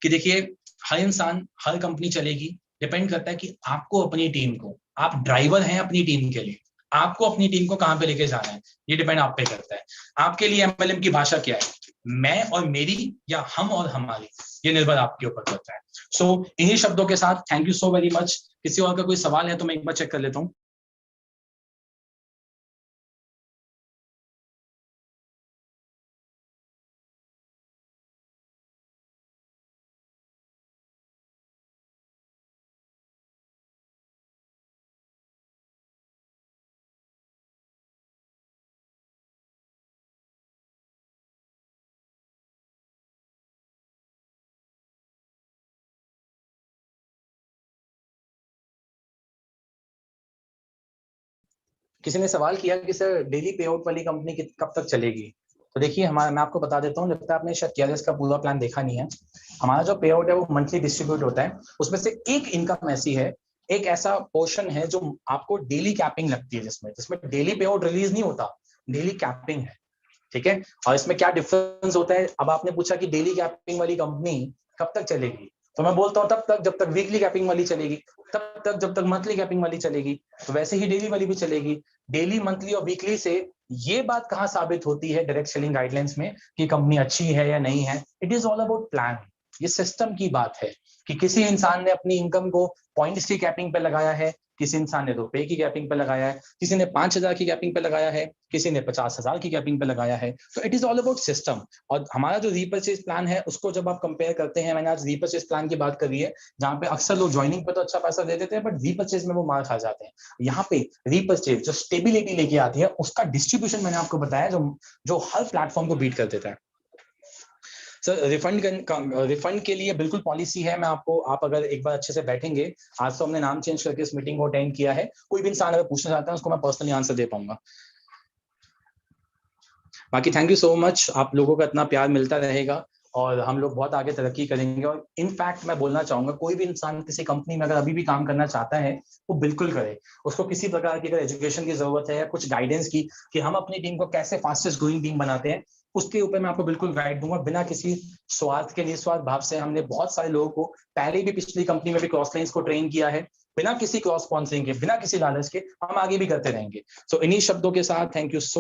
कि देखिए हर इंसान, हर कंपनी चलेगी, डिपेंड करता है कि आपको अपनी टीम को, आप ड्राइवर हैं अपनी टीम के लिए, आपको अपनी टीम को कहां पे लेके जाना है, ये डिपेंड आप पे करता है। आपके लिए एमएलएम की भाषा क्या है, मैं और मेरी या हम और हमारी, ये निर्भर आपके ऊपर करता है। सो इन्हीं शब्दों के साथ thank you so very much. किसी और का कोई सवाल है तो मैं एक बार चेक कर लेता हूँ। किसी ने सवाल किया कि सर डेली पे आउट वाली कंपनी कब तक चलेगी? तो देखिए मैं आपको बता देता हूँ, लगता है आपने शायद केयरलेस का पूरा प्लान देखा नहीं है। हमारा जो पे आउट है वो मंथली डिस्ट्रीब्यूट होता है, उसमें से एक इनकम ऐसी है, एक ऐसा पोर्शन है जो आपको डेली कैपिंग लगती है, जिसमें डेली पे आउट रिलीज नहीं होता, डेली कैपिंग है, ठीक है। और इसमें क्या डिफरेंस होता है, अब आपने पूछा कि डेली कैपिंग वाली कंपनी कब तक चलेगी, तो मैं बोलता हूँ तब तक जब तक वीकली कैपिंग वाली चलेगी, तब तक जब तक मंथली कैपिंग वाली चलेगी, तो वैसे ही डेली वाली भी चलेगी। डेली, मंथली और वीकली से ये बात कहाँ साबित होती है डायरेक्ट सेलिंग गाइडलाइंस में कि कंपनी अच्छी है या नहीं है? It is all about plan. ये सिस्टम की बात है कि किसी इंसान ने अपनी इनकम को पॉइंट्स की कैपिंग पे लगाया है, किसी इंसान ने रुपए की कैपिंग पे लगाया है, किसी ने 5,000 की कैपिंग पे लगाया है, किसी ने 50,000 की कैपिंग पे लगाया है। तो it is all about system. और हमारा जो रीपर्चेज प्लान है उसको जब आप कंपेयर करते हैं, मैंने आज रीपर्चेज प्लान की बात करी है, जहां पे अक्सर लोग ज्वाइनिंग पे तो अच्छा पैसा दे देते हैं बट रीपर्चेज में वो मार खा जाते हैं। यहाँ पे रीपर्चेज जो स्टेबिलिटी लेके आती है, उसका डिस्ट्रीब्यूशन मैंने आपको बताया जो हर प्लेटफॉर्म को बीट कर देता है। सर रिफंड के लिए बिल्कुल पॉलिसी है, मैं आपको, आप अगर एक बार अच्छे से बैठेंगे, आज तो हमने नाम चेंज करके इस मीटिंग को अटेंड किया है, कोई भी इंसान अगर पूछना चाहता है उसको मैं पर्सनली आंसर दे पाऊंगा। बाकी थैंक यू सो मच, आप लोगों का इतना प्यार मिलता रहेगा और हम लोग बहुत आगे तरक्की करेंगे। और इनफैक्ट मैं बोलना चाहूंगा, कोई भी इंसान किसी कंपनी में अगर अभी भी काम करना चाहता है वो बिल्कुल करे। उसको किसी प्रकार की अगर एजुकेशन की जरूरत है या कुछ गाइडेंस की कि हम अपनी टीम को कैसे फास्टेस्ट ग्रोइंग टीम बनाते हैं, उसके ऊपर मैं आपको बिल्कुल गाइड दूंगा, बिना किसी स्वार्थ के, निस्वार्थ भाव से। हमने बहुत सारे लोगों को पहले भी पिछली कंपनी में भी क्रॉस लाइंस को ट्रेन किया है, बिना किसी क्रॉस स्पॉन्सरिंग के, बिना किसी लालच के, हम आगे भी करते रहेंगे। सो इन्हीं शब्दों के साथ थैंक यू सो